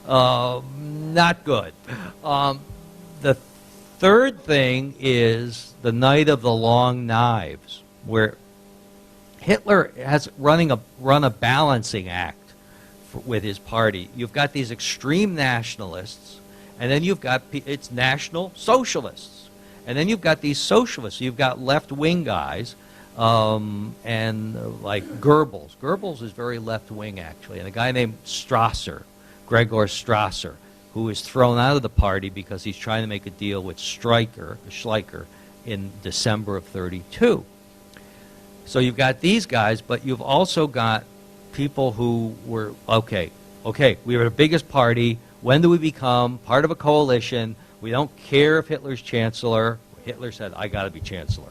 Not good. The third thing is the Night of the Long Knives, where Hitler has run a balancing act with his party. You've got these extreme nationalists, and then you've got it's national socialists, and then you've got these socialists. You've got left-wing guys, and like Goebbels. Goebbels is very left-wing actually, and a guy named Strasser, Gregor Strasser, who is thrown out of the party because he's trying to make a deal with Schleicher in December of '32. So you've got these guys, but you've also got people who were, okay, we were the biggest party. When do we become part of a coalition? We don't care if Hitler's chancellor. Hitler said, I got to be chancellor.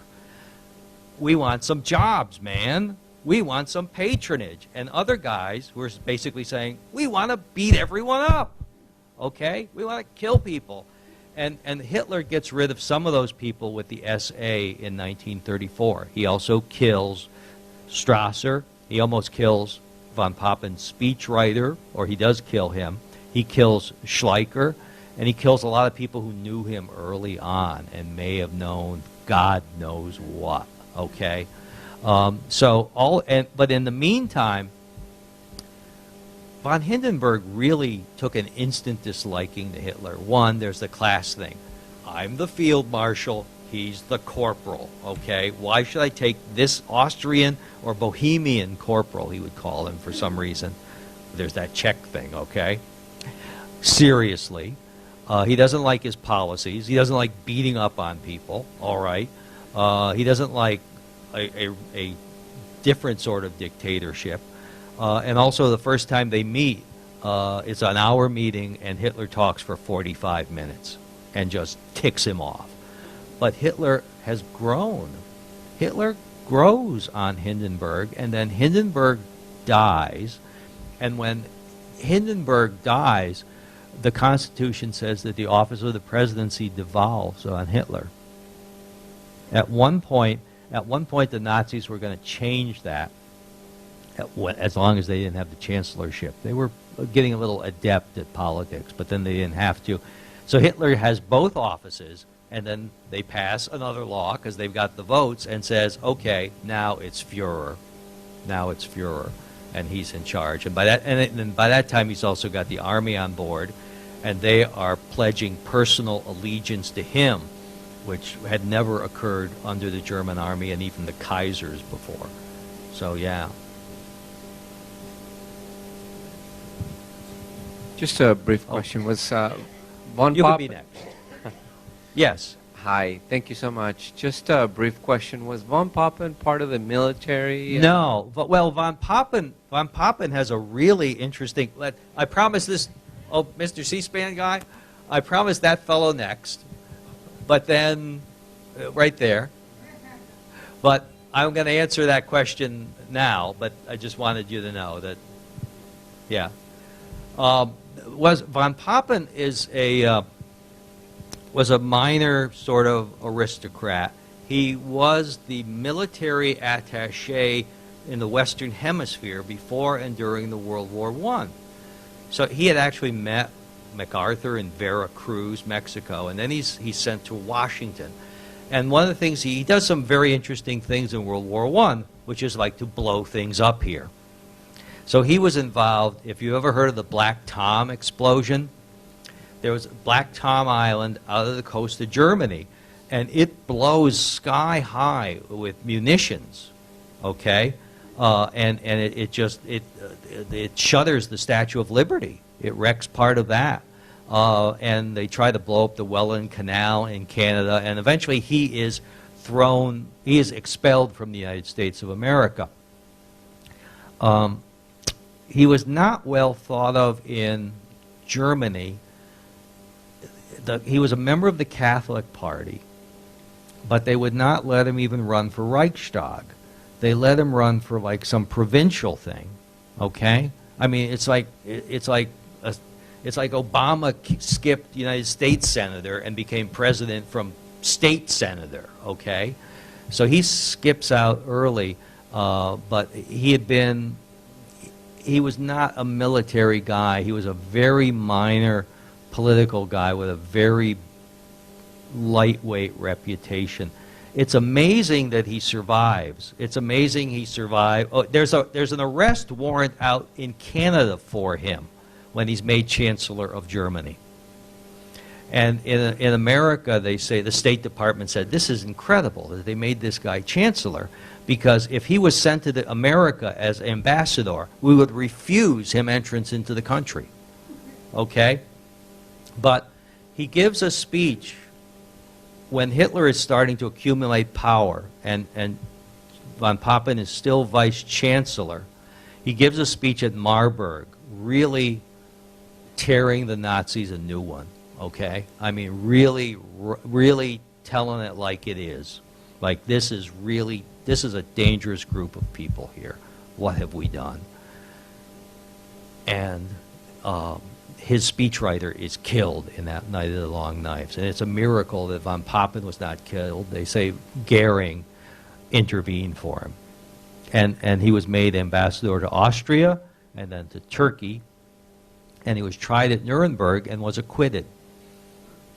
We want some jobs, man. We want some patronage. And other guys who are basically saying, we want to beat everyone up. Okay? We want to kill people. And Hitler gets rid of some of those people with the SA in 1934. He also kills Strasser. He almost kills von Pappen's speechwriter, or he does kill him. He kills Schleicher, and he kills a lot of people who knew him early on and may have known God knows what. Okay? But in the meantime, von Hindenburg really took an instant disliking to Hitler. One, there's the class thing. I'm the field marshal, he's the corporal, okay? Why should I take this Austrian or Bohemian corporal, he would call him for some reason. There's that Czech thing, okay? Seriously. He doesn't like his policies. He doesn't like beating up on people, all right? He doesn't like a different sort of dictatorship. And also the first time they meet, it's an hour meeting and Hitler talks for 45 minutes and just ticks him off. But Hitler has grown. Hitler grows on Hindenburg, and then Hindenburg dies. And when Hindenburg dies, the Constitution says that the office of the presidency devolves on Hitler. At one point, the Nazis were going to change that, as long as they didn't have the chancellorship. They were getting a little adept at politics, but then they didn't have to. So Hitler has both offices, and then they pass another law because they've got the votes and says, okay, now it's Führer. Now it's Führer, and he's in charge. And by that time, he's also got the army on board, and they are pledging personal allegiance to him, which had never occurred under the German army and even the Kaisers before. So, yeah. Just a brief question. Was von You can Papen... be next. Yes. Hi, thank you so much. Just a brief question. Was von Papen part of the military? No. But, well, von Papen has a really interesting... I promise this... Oh, Mr. C-SPAN guy, I promise that fellow next. But then, right there. But I'm going to answer that question now, but I just wanted you to know that, yeah. Von Papen was a minor sort of aristocrat. He was the military attaché in the Western Hemisphere before and during the World War I. So he had actually met MacArthur in Veracruz, Mexico, and then he's sent to Washington. And one of the things, he does some very interesting things in World War I, which is like to blow things up here. So he was involved, if you ever heard of the Black Tom explosion, there was Black Tom Island out of the coast of Germany, and it blows sky high with munitions, okay? And it shutters the Statue of Liberty. It wrecks part of that. And they try to blow up the Welland Canal in Canada, and eventually he is expelled from the United States of America. He was not well thought of in Germany. He was a member of the Catholic Party, but they would not let him even run for Reichstag. They let him run for like some provincial thing, okay? I mean, it's like Obama skipped United States senator and became president from state senator, okay? So he skips out early, but he was not a military guy. He was a very minor political guy with a very lightweight reputation. It's amazing that he survives. It's amazing he survived. Oh, there's an arrest warrant out in Canada for him when he's made Chancellor of Germany. And in America, they say, the State Department said, this is incredible that they made this guy Chancellor, because if he was sent to America as ambassador, we would refuse him entrance into the country. Okay? But he gives a speech when Hitler is starting to accumulate power, and von Papen is still Vice Chancellor. He gives a speech at Marburg, really tearing the Nazis a new one, okay? I mean, really telling it like it is. Like, this is a dangerous group of people here. What have we done? And his speechwriter is killed in that Night of the Long Knives. And it's a miracle that von Papen was not killed. They say Goering intervened for him. And he was made ambassador to Austria and then to Turkey. And he was tried at Nuremberg and was acquitted.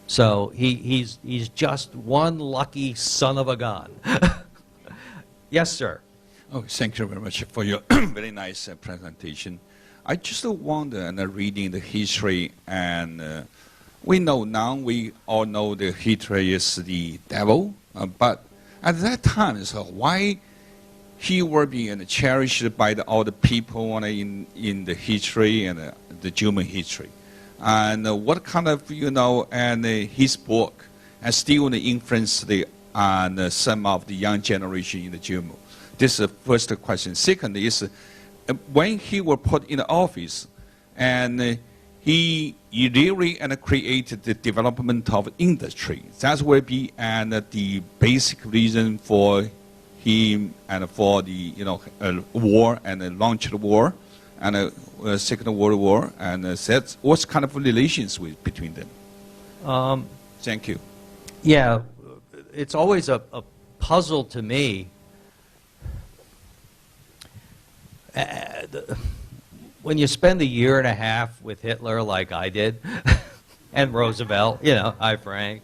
So he's just one lucky son of a gun. Yes, sir. Oh, thank you very much for your very nice presentation. I just wonder, and reading the history, and we know now, we all know that Hitler is the devil, but at that time, so why he were being cherished by all the people in the history and the German history? And what kind of, and his book has still influenced some of the young generation in the German. This is the first question. Second is, when he was put in the office, and he really created the development of industry. That will be the basic reason for him and for the war and the launch of war and Second World War, and that's what kind of relations between them. Thank you. Yeah, it's always a puzzle to me. When you spend a year and a half with Hitler like I did, and Roosevelt, hi Frank,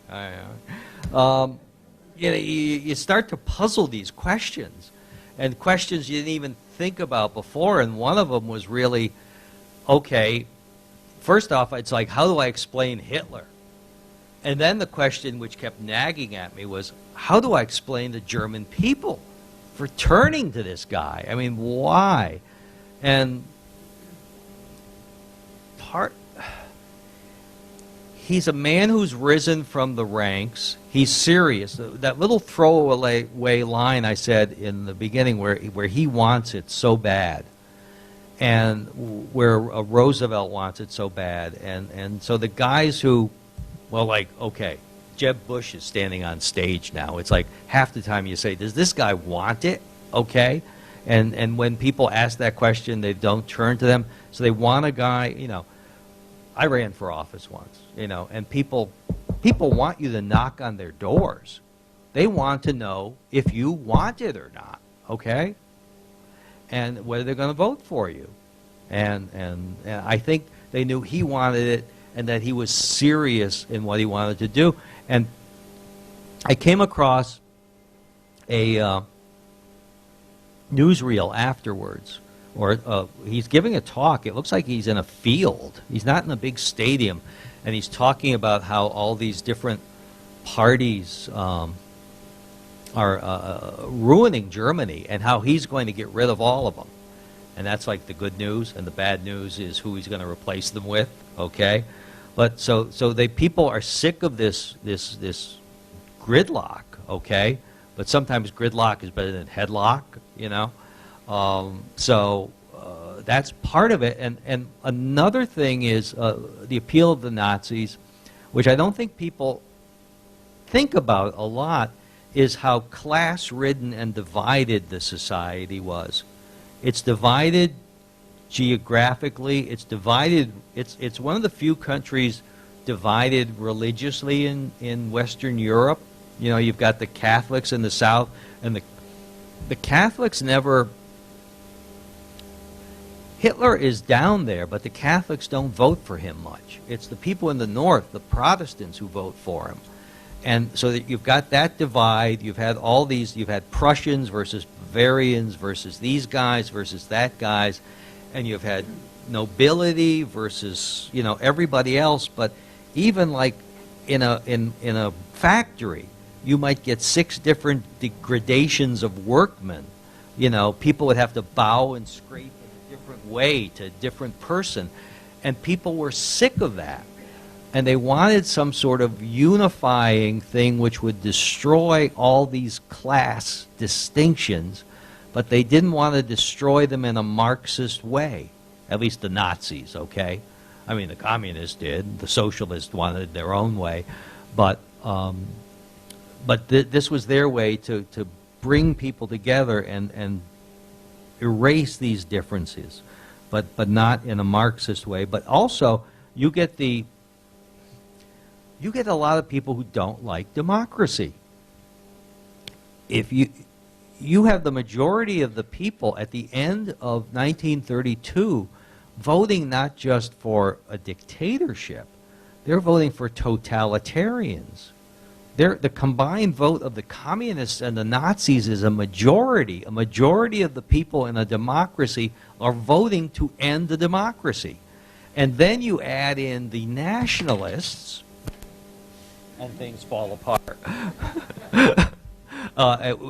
you start to puzzle these questions, and questions you didn't even think about before, and one of them was really, okay, first off, it's like, how do I explain Hitler? And then the question which kept nagging at me was, how do I explain the German people for turning to this guy? I mean, why? And he's a man who's risen from the ranks. He's serious. That little throwaway line I said in the beginning where he wants it so bad, and where Roosevelt wants it so bad. And so the guys who, okay, Jeb Bush is standing on stage now. It's like half the time you say, does this guy want it? Okay. And when people ask that question, they don't turn to them. So they want a guy, I ran for office once, and people want you to knock on their doors. They want to know if you want it or not, okay? And whether they're going to vote for you. And I think they knew he wanted it and that he was serious in what he wanted to do. And I came across a newsreel afterwards, or he's giving a talk. It looks like he's in a field. He's not in a big stadium, and he's talking about how all these different parties are ruining Germany, and how he's going to get rid of all of them. And that's like the good news, and the bad news is who he's going to replace them with. Okay, but so people are sick of this gridlock. Okay, but sometimes gridlock is better than headlock. That's part of it. And another thing is the appeal of the Nazis, which I don't think people think about a lot, is how class-ridden and divided the society was. It's divided geographically. It's divided. It's one of the few countries divided religiously in Western Europe. You've got the Catholics in the South, and the Catholics never... Hitler is down there, but the Catholics don't vote for him much. It's the people in the North, the Protestants, who vote for him. And so that you've got that divide. You've had all these, you've had Prussians versus Bavarians versus these guys versus that guys, and you've had nobility versus, everybody else. But even like in a factory, you might get 6 different gradations of workmen. People would have to bow and scrape way to a different person, and people were sick of that, and they wanted some sort of unifying thing which would destroy all these class distinctions, but they didn't want to destroy them in a Marxist way, at least the Nazis. Okay, I mean, the communists did, the socialists wanted their own way, but this was their way to bring people together and erase these differences, but not in a Marxist way. But also, you get a lot of people who don't like democracy. If you have the majority of the people at the end of 1932 voting not just for a dictatorship, they're voting for totalitarians. the combined vote of the communists and the Nazis is a majority. A majority of the people in a democracy are voting to end the democracy. And then you add in the nationalists, and things fall apart.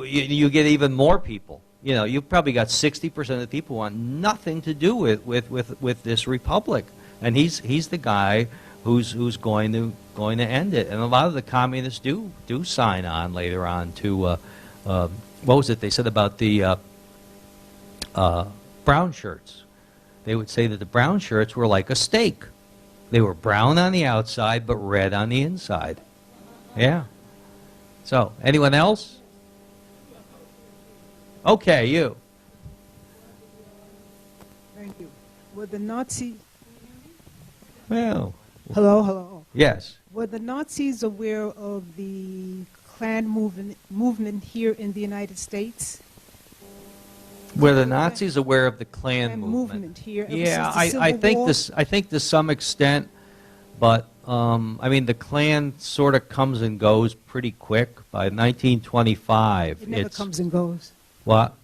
You get even more people. You know, you've probably got 60% of the people who want nothing to do with this republic, and he's the guy who's going to end it. And a lot of the communists do sign on later on to what was it they said about the brown shirts? They would say that the brown shirts were like a steak. They were brown on the outside but red on the inside. Yeah. So, anyone else? Okay, you. Thank you. Were the Nazi... Well. Hello, hello. Yes. Were the Nazis aware of the Klan movement here in the United States? Were the Nazis aware of the Klan movement? Here? Yeah, I think to some extent, but I mean the Klan sort of comes and goes pretty quick. By 1925, it never comes and goes. What?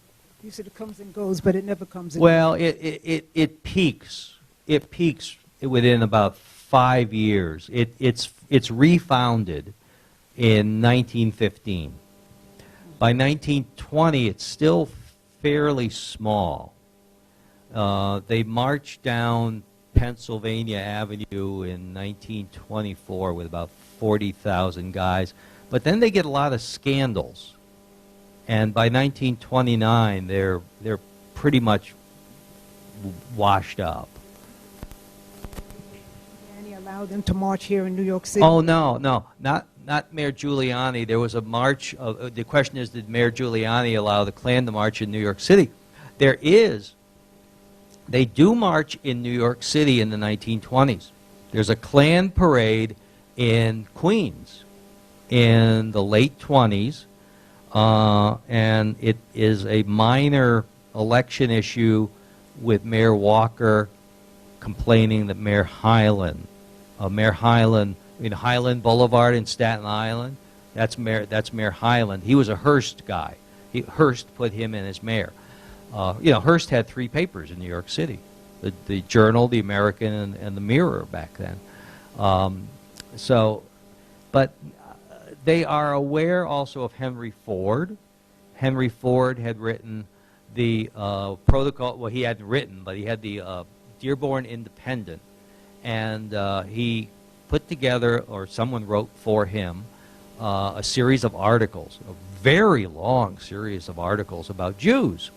You said it comes and goes, but it never comes and well, goes. it peaks. It peaks within about 5 years. It's refounded in 1915. By 1920, it's still fairly small. They marched down Pennsylvania Avenue in 1924 with about 40,000 guys, but then they get a lot of scandals, and by 1929 they're pretty much washed up. Allow them to march here in New York City? Oh no, not Mayor Giuliani. There was a march. The question is, did Mayor Giuliani allow the Klan to march in New York City? They do march in New York City in the 1920s. There's a Klan parade in Queens in the late 20s, and it is a minor election issue with Mayor Walker complaining that Mayor Hyland, Highland Boulevard in Staten Island, that's Mayor Hyland. He was a Hearst guy. Hearst put him in as mayor. Hearst had 3 papers in New York City: the Journal, the American, and the Mirror back then. But they are aware also of Henry Ford. Henry Ford had written the protocol. Well, he hadn't written, but he had the Dearborn Independent, and he put together, or someone wrote for him, a series of articles, a very long series of articles about Jews.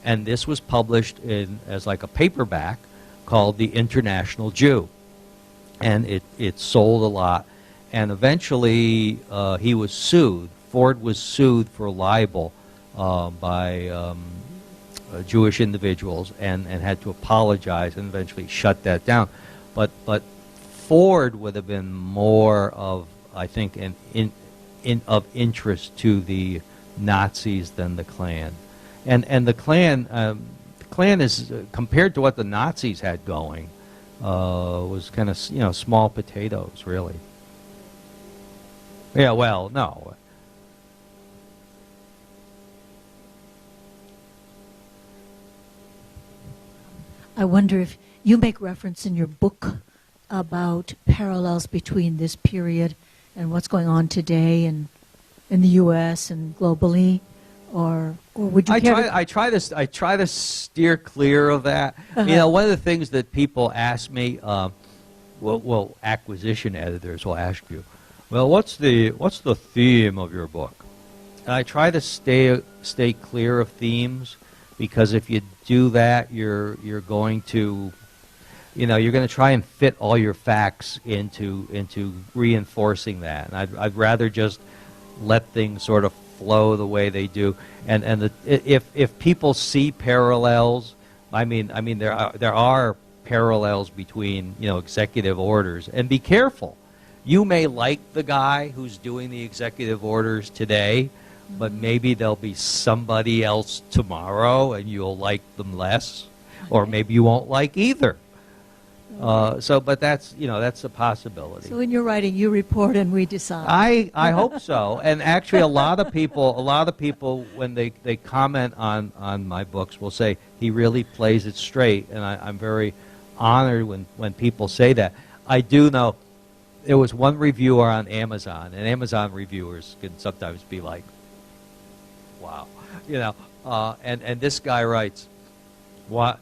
And this was published as like a paperback called The International Jew. And it sold a lot. And eventually he was sued. Ford was sued for libel by Jewish individuals and had to apologize and eventually shut that down. But Ford would have been more of, I think, of interest to the Nazis than the Klan. And the Klan is, compared to what the Nazis had going, was kind of, small potatoes, really. Yeah, well, no. I wonder if you make reference in your book about parallels between this period and what's going on today and in the U.S. and globally. Or would you? I try to steer clear of that. Uh-huh. One of the things that people ask me, well, acquisition editors will ask you, well, what's the theme of your book? And I try to stay clear of themes, because if you do that, you're going to, you're going to try and fit all your facts into reinforcing that. And I'd rather just let things sort of flow the way they do, and if people see parallels, I mean there are parallels between executive orders, and be careful. You may like the guy who's doing the executive orders today, but maybe there'll be somebody else tomorrow and you'll like them less, or maybe you won't like either. But that's that's a possibility. So in your writing, you report and we decide. I hope so. And actually, a lot of people, when they comment on my books, will say he really plays it straight, and I'm very honored when people say that. I do know there was one reviewer on Amazon, and Amazon reviewers can sometimes be like, wow, and this guy writes, what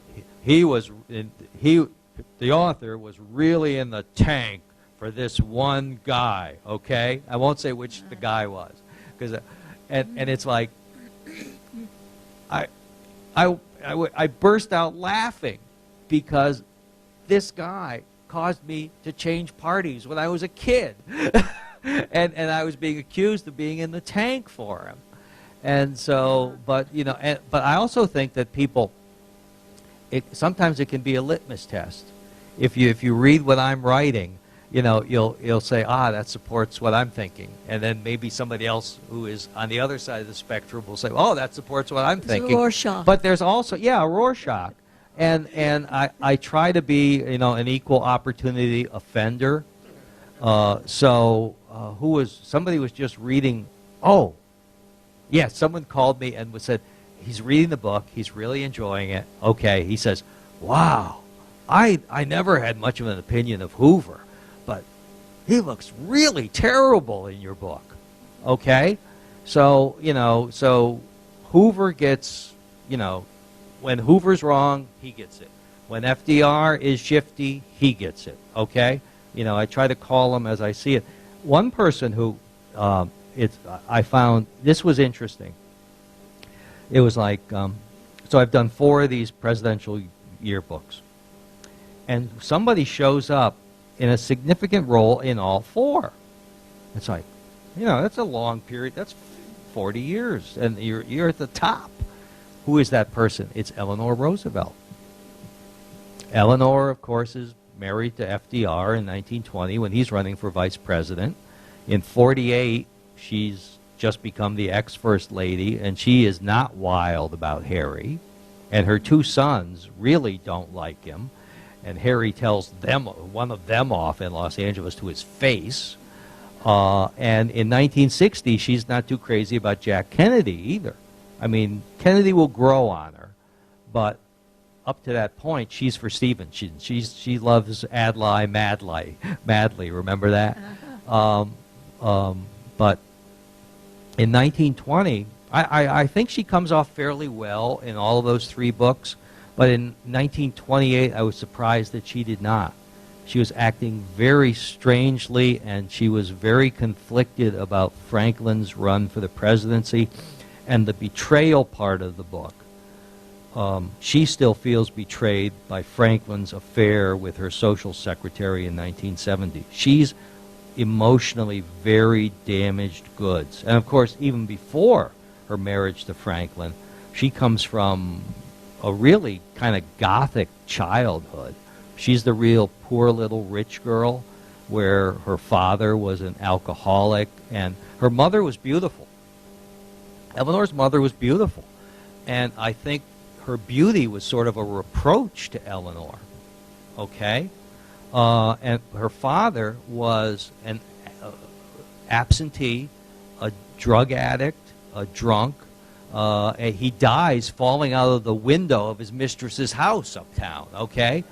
the author was really in the tank for this one guy, okay? I won't say which the guy was, and it's like, I burst out laughing because this guy caused me to change parties when I was a kid, and I was being accused of being in the tank for him, and so, but I also think that people. Sometimes it can be a litmus test. If you read what I'm writing, you'll say, that supports what I'm thinking, and then maybe somebody else who is on the other side of the spectrum will say, that supports what I'm thinking. It's a Rorschach. But there's also a Rorschach, and I try to be an equal opportunity offender. Somebody was just reading. Someone called me and said. He's reading the book. He's really enjoying it. Okay, he says, wow, I never had much of an opinion of Hoover, but he looks really terrible in your book. Okay? So, so Hoover gets, when Hoover's wrong, he gets it. When FDR is shifty, he gets it. Okay? I try to call him as I see it. One person who I found, this was interesting. It was like, so I've done 4 of these presidential yearbooks. And somebody shows up in a significant role in all 4. It's like, that's a long period. That's 40 years, and you're at the top. Who is that person? It's Eleanor Roosevelt. Eleanor, of course, is married to FDR in 1920 when he's running for vice president. In 48, she's just become the ex-first lady, and she is not wild about Harry, and her 2 sons really don't like him, and Harry tells one of them off in Los Angeles to his face, and in 1960 she's not too crazy about Jack Kennedy either. I mean, Kennedy will grow on her, but up to that point she's for Stephen. She loves Adlai madly, remember that? But in 1920, I think she comes off fairly well in all of those 3 books, but in 1928, I was surprised that she did not. She was acting very strangely, and she was very conflicted about Franklin's run for the presidency and the betrayal part of the book. She still feels betrayed by Franklin's affair with her social secretary in 1970. She's emotionally very damaged goods. And of course, even before her marriage to Franklin, she comes from a really kind of gothic childhood. She's the real poor little rich girl, where her father was an alcoholic, and her mother was beautiful. Eleanor's mother was beautiful. And I think her beauty was sort of a reproach to Eleanor. Okay? And her father was an absentee, a drug addict, a drunk. And he dies falling out of the window of his mistress's house uptown, okay?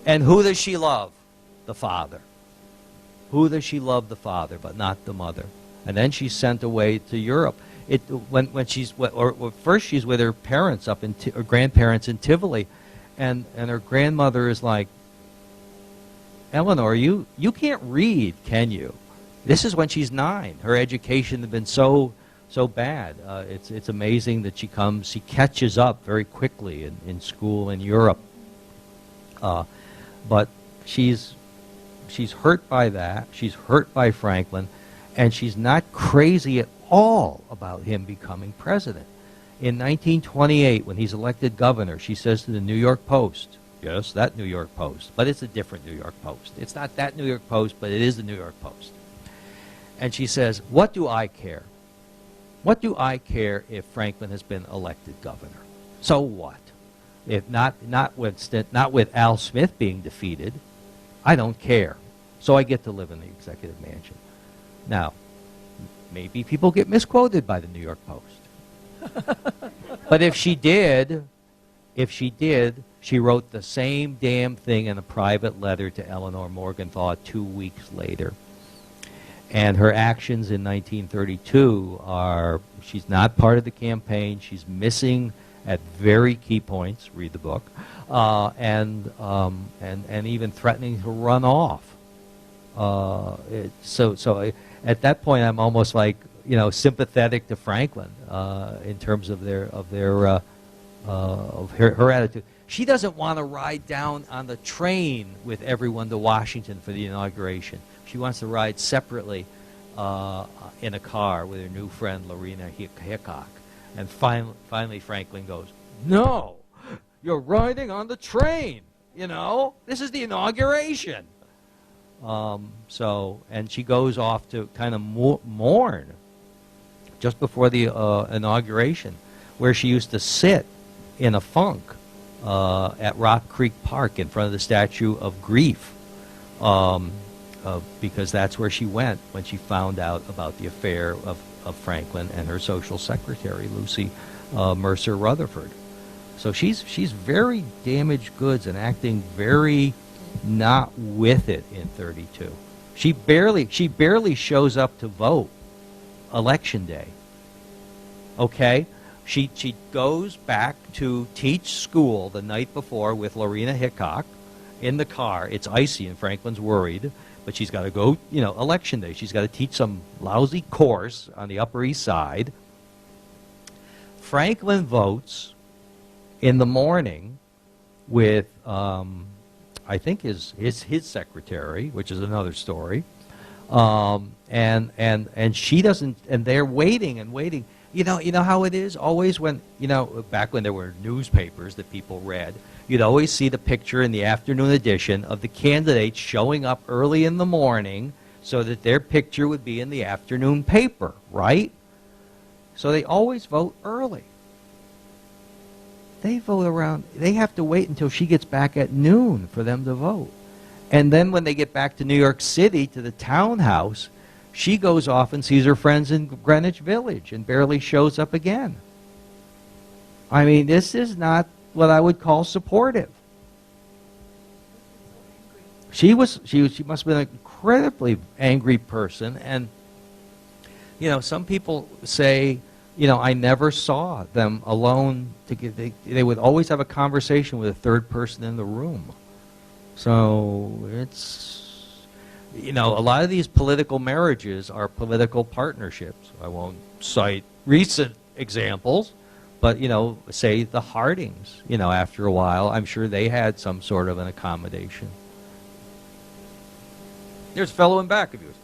And who does she love? The father. Who does she love? The father, but not the mother. And then she's sent away to Europe. First she's with her parents her grandparents in Tivoli, and her grandmother is like, Eleanor, you can't read, can you? This is when she's 9. Her education had been so bad. It's amazing that she catches up very quickly in school in Europe. But she's hurt by that. She's hurt by Franklin, and she's not crazy at all about him becoming president. In 1928, when he's elected governor, she says to the New York Post, yes, that New York Post, but it's a different New York Post. It's not that New York Post, but it is the New York Post. And she says, what do I care? What do I care if Franklin has been elected governor? So what? If not with Al Smith being defeated, I don't care. So I get to live in the executive mansion. Now, maybe people get misquoted by the New York Post. But if she did, she wrote the same damn thing in a private letter to Eleanor Morgenthau 2 weeks later. And her actions in 1932 are, she's not part of the campaign. She's missing at very key points, read the book, and even threatening to run off. So at that point, I'm almost like, sympathetic to Franklin in terms of her attitude. She doesn't want to ride down on the train with everyone to Washington for the inauguration. She wants to ride separately in a car with her new friend Lorena Hickok. And finally Franklin goes, "No, you're riding on the train. This is the inauguration." And she goes off to kind of mourn just before the inauguration, where she used to sit in a funk at Rock Creek Park in front of the Statue of Grief, because that's where she went when she found out about the affair of Franklin and her social secretary, Lucy Mercer Rutherford. So she's very damaged goods and acting very not with it in 32. She barely shows up to vote election day. Okay? She goes back to teach school the night before with Lorena Hickok in the car. It's icy and Franklin's worried, but she's got to go, election day. She's got to teach some lousy course on the Upper East Side. Franklin votes in the morning with, I think his secretary, which is another story. And she doesn't, and they're waiting and waiting. You know how it is always when, back when there were newspapers that people read, you'd always see the picture in the afternoon edition of the candidates showing up early in the morning so that their picture would be in the afternoon paper, right? So they always vote early. They have to wait until she gets back at noon for them to vote. And then when they get back to New York City, to the townhouse, she goes off and sees her friends in Greenwich Village and barely shows up again. I mean, this is not what I would call supportive. She must have been an incredibly angry person. And, some people say, I never saw them alone. They would always have a conversation with a third person in the room. So it's, a lot of these political marriages are political partnerships. I won't cite recent examples, but, say the Hardings, after a while, I'm sure they had some sort of an accommodation. There's a fellow in back of you.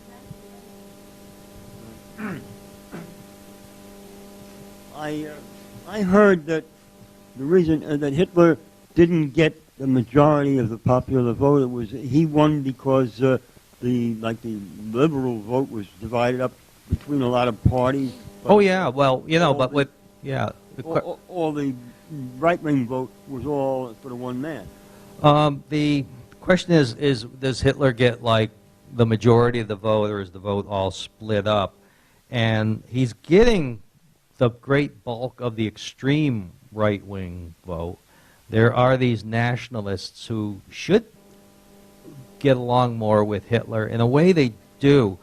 I heard that the reason that Hitler didn't get the majority of the popular vote was he won because the liberal vote was divided up between a lot of parties. Oh yeah, well all the right-wing vote was all for the one man. The question is does Hitler get like the majority of the vote, or is the vote all split up? And he's getting the great bulk of the extreme right-wing vote. There are these nationalists who should get along more with Hitler. In a way, they do.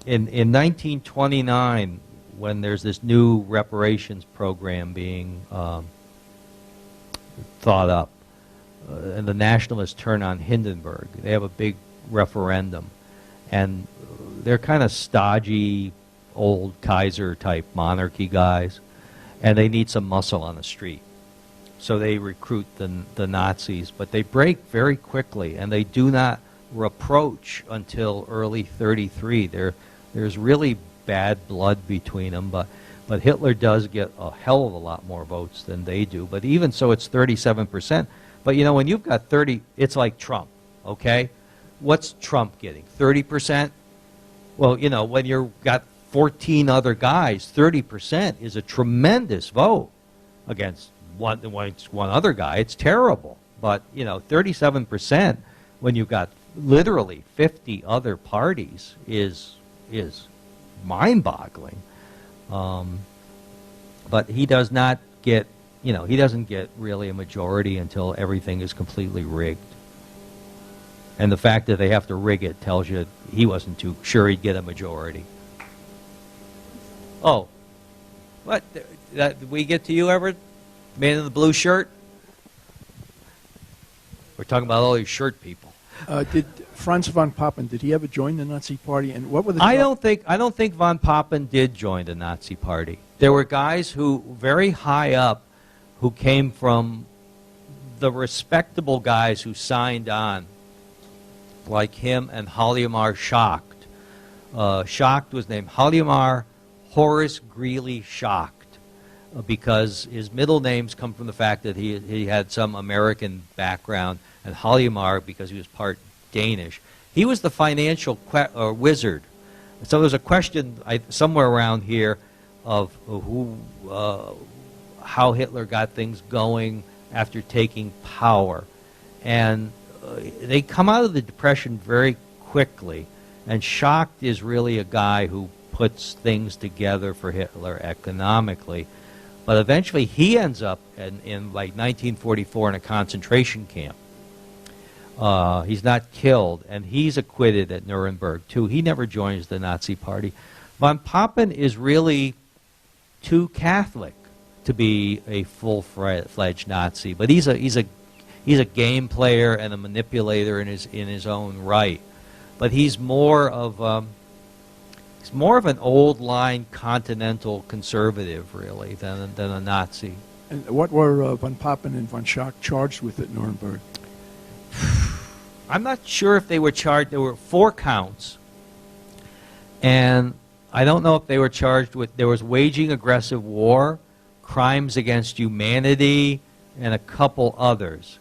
In 1929, when there's this new reparations program being thought up, and the nationalists turn on Hindenburg, they have a big referendum. And they're kind of stodgy, old Kaiser-type monarchy guys, and they need some muscle on the street. So they recruit the Nazis, but they break very quickly, and they do not reproach until early 33. There's really bad blood between them, but Hitler does get a hell of a lot more votes than they do. But even so, it's 37%. But when you've got 30, it's like Trump, okay? What's Trump getting? 30%? Well, when you've got 14 other guys, 30% is a tremendous vote against one other guy, it's terrible. But, 37% when you've got literally 50 other parties is mind-boggling. But he does not get, he doesn't get really a majority until everything is completely rigged. And the fact that they have to rig it tells you he wasn't too sure he'd get a majority. Oh, what? Did we get to you, Everett? Man in the blue shirt? We're talking about all these shirt people. Did Franz von Papen, did he ever join the Nazi Party? And what were the? I don't think von Papen did join the Nazi Party. There were guys who very high up who came from the respectable guys who signed on, like him and Hjalmar Schacht. Schacht was named Hjalmar Horace Greeley Schacht because his middle names come from the fact that he had some American background, and Hjalmar because he was part Danish. He was the financial wizard. So there's a question somewhere around here of how Hitler got things going after taking power. And they come out of the Depression very quickly, and Schacht is really a guy who puts things together for Hitler economically. But eventually he ends up in like 1944 in a concentration camp. He's not killed, and he's acquitted at Nuremberg, too. He never joins the Nazi Party. Von Papen is really too Catholic to be a full-fledged Nazi, but he's a game player and a manipulator in his own right. But he's more of an old-line continental conservative, really, than a Nazi. And what were von Papen and von Schacht charged with at Nuremberg? I'm not sure if they were charged. There were 4 counts, and I don't know if they were charged with. There was waging aggressive war, crimes against humanity, and a couple others.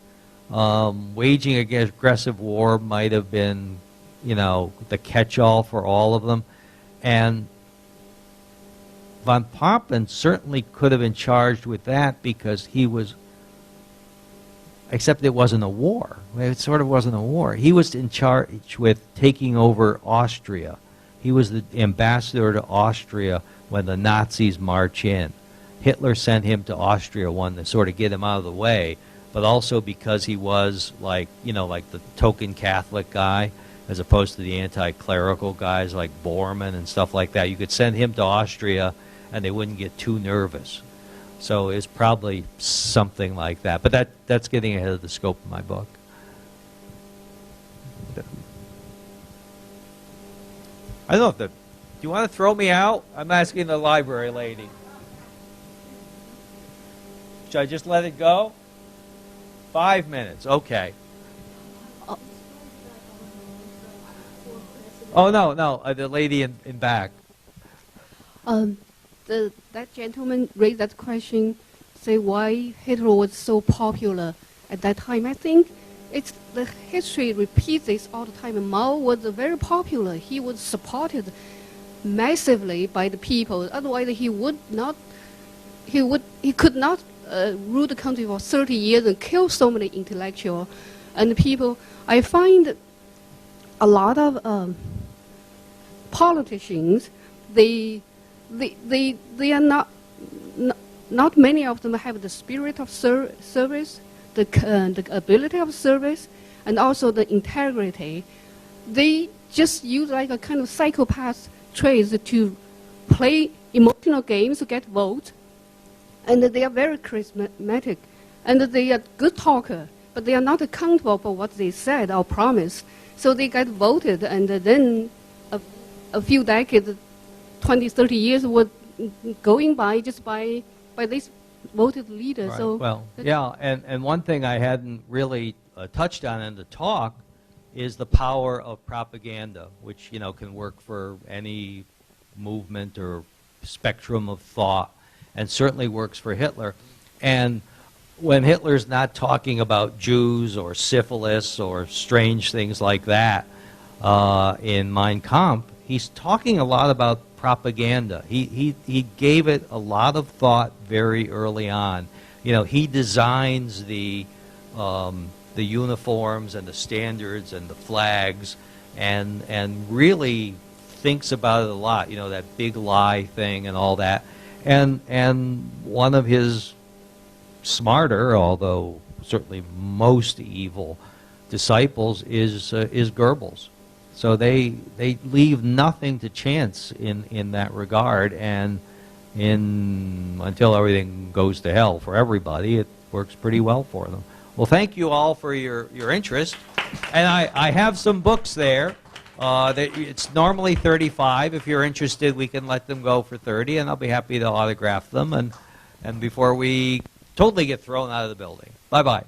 Waging aggressive war might have been, the catch-all for all of them. And von Papen certainly could have been charged with that because he was, except it wasn't a war. It sort of wasn't a war. He was in charge with taking over Austria. He was the ambassador to Austria when the Nazis march in. Hitler sent him to Austria, one, to sort of get him out of the way, but also because he was like the token Catholic guy, as opposed to the anti-clerical guys like Bormann and stuff like that. You could send him to Austria, and they wouldn't get too nervous. So it's probably something like that. But that's getting ahead of the scope of my book. I don't know do you want to throw me out? I'm asking the library lady. Should I just let it go? 5 minutes, okay. Oh, no, the lady in back. That gentleman raised that question, say why Hitler was so popular at that time. I think it's the history repeats this all the time. Mao was very popular. He was supported massively by the people. Otherwise, he could not rule the country for 30 years and kill so many intellectuals and people. I find a lot of politicians, they are not many of them have the spirit of service, the ability of service, and also the integrity. They just use like a kind of psychopath traits to play emotional games to get votes, and they are very charismatic, and they are good talker, but they are not accountable for what they said or promised. So they get voted, and then a few decades, 20, 30 years were going by just by this voted leader. Right. So well, yeah, and one thing I hadn't really touched on in the talk is the power of propaganda, which can work for any movement or spectrum of thought, and certainly works for Hitler. And when Hitler's not talking about Jews or syphilis or strange things like that in Mein Kampf, he's talking a lot about propaganda. He gave it a lot of thought very early on He designs the uniforms and the standards and the flags, and really thinks about it a lot. That big lie thing and all that. And one of his smarter, although certainly most evil, disciples is Goebbels. So they leave nothing to chance in that regard, and until everything goes to hell for everybody, it works pretty well for them. Well, thank you all for your interest, and I have some books there. It's normally $35. If you're interested, we can let them go for $30, and I'll be happy to autograph them and before we totally get thrown out of the building. Bye-bye.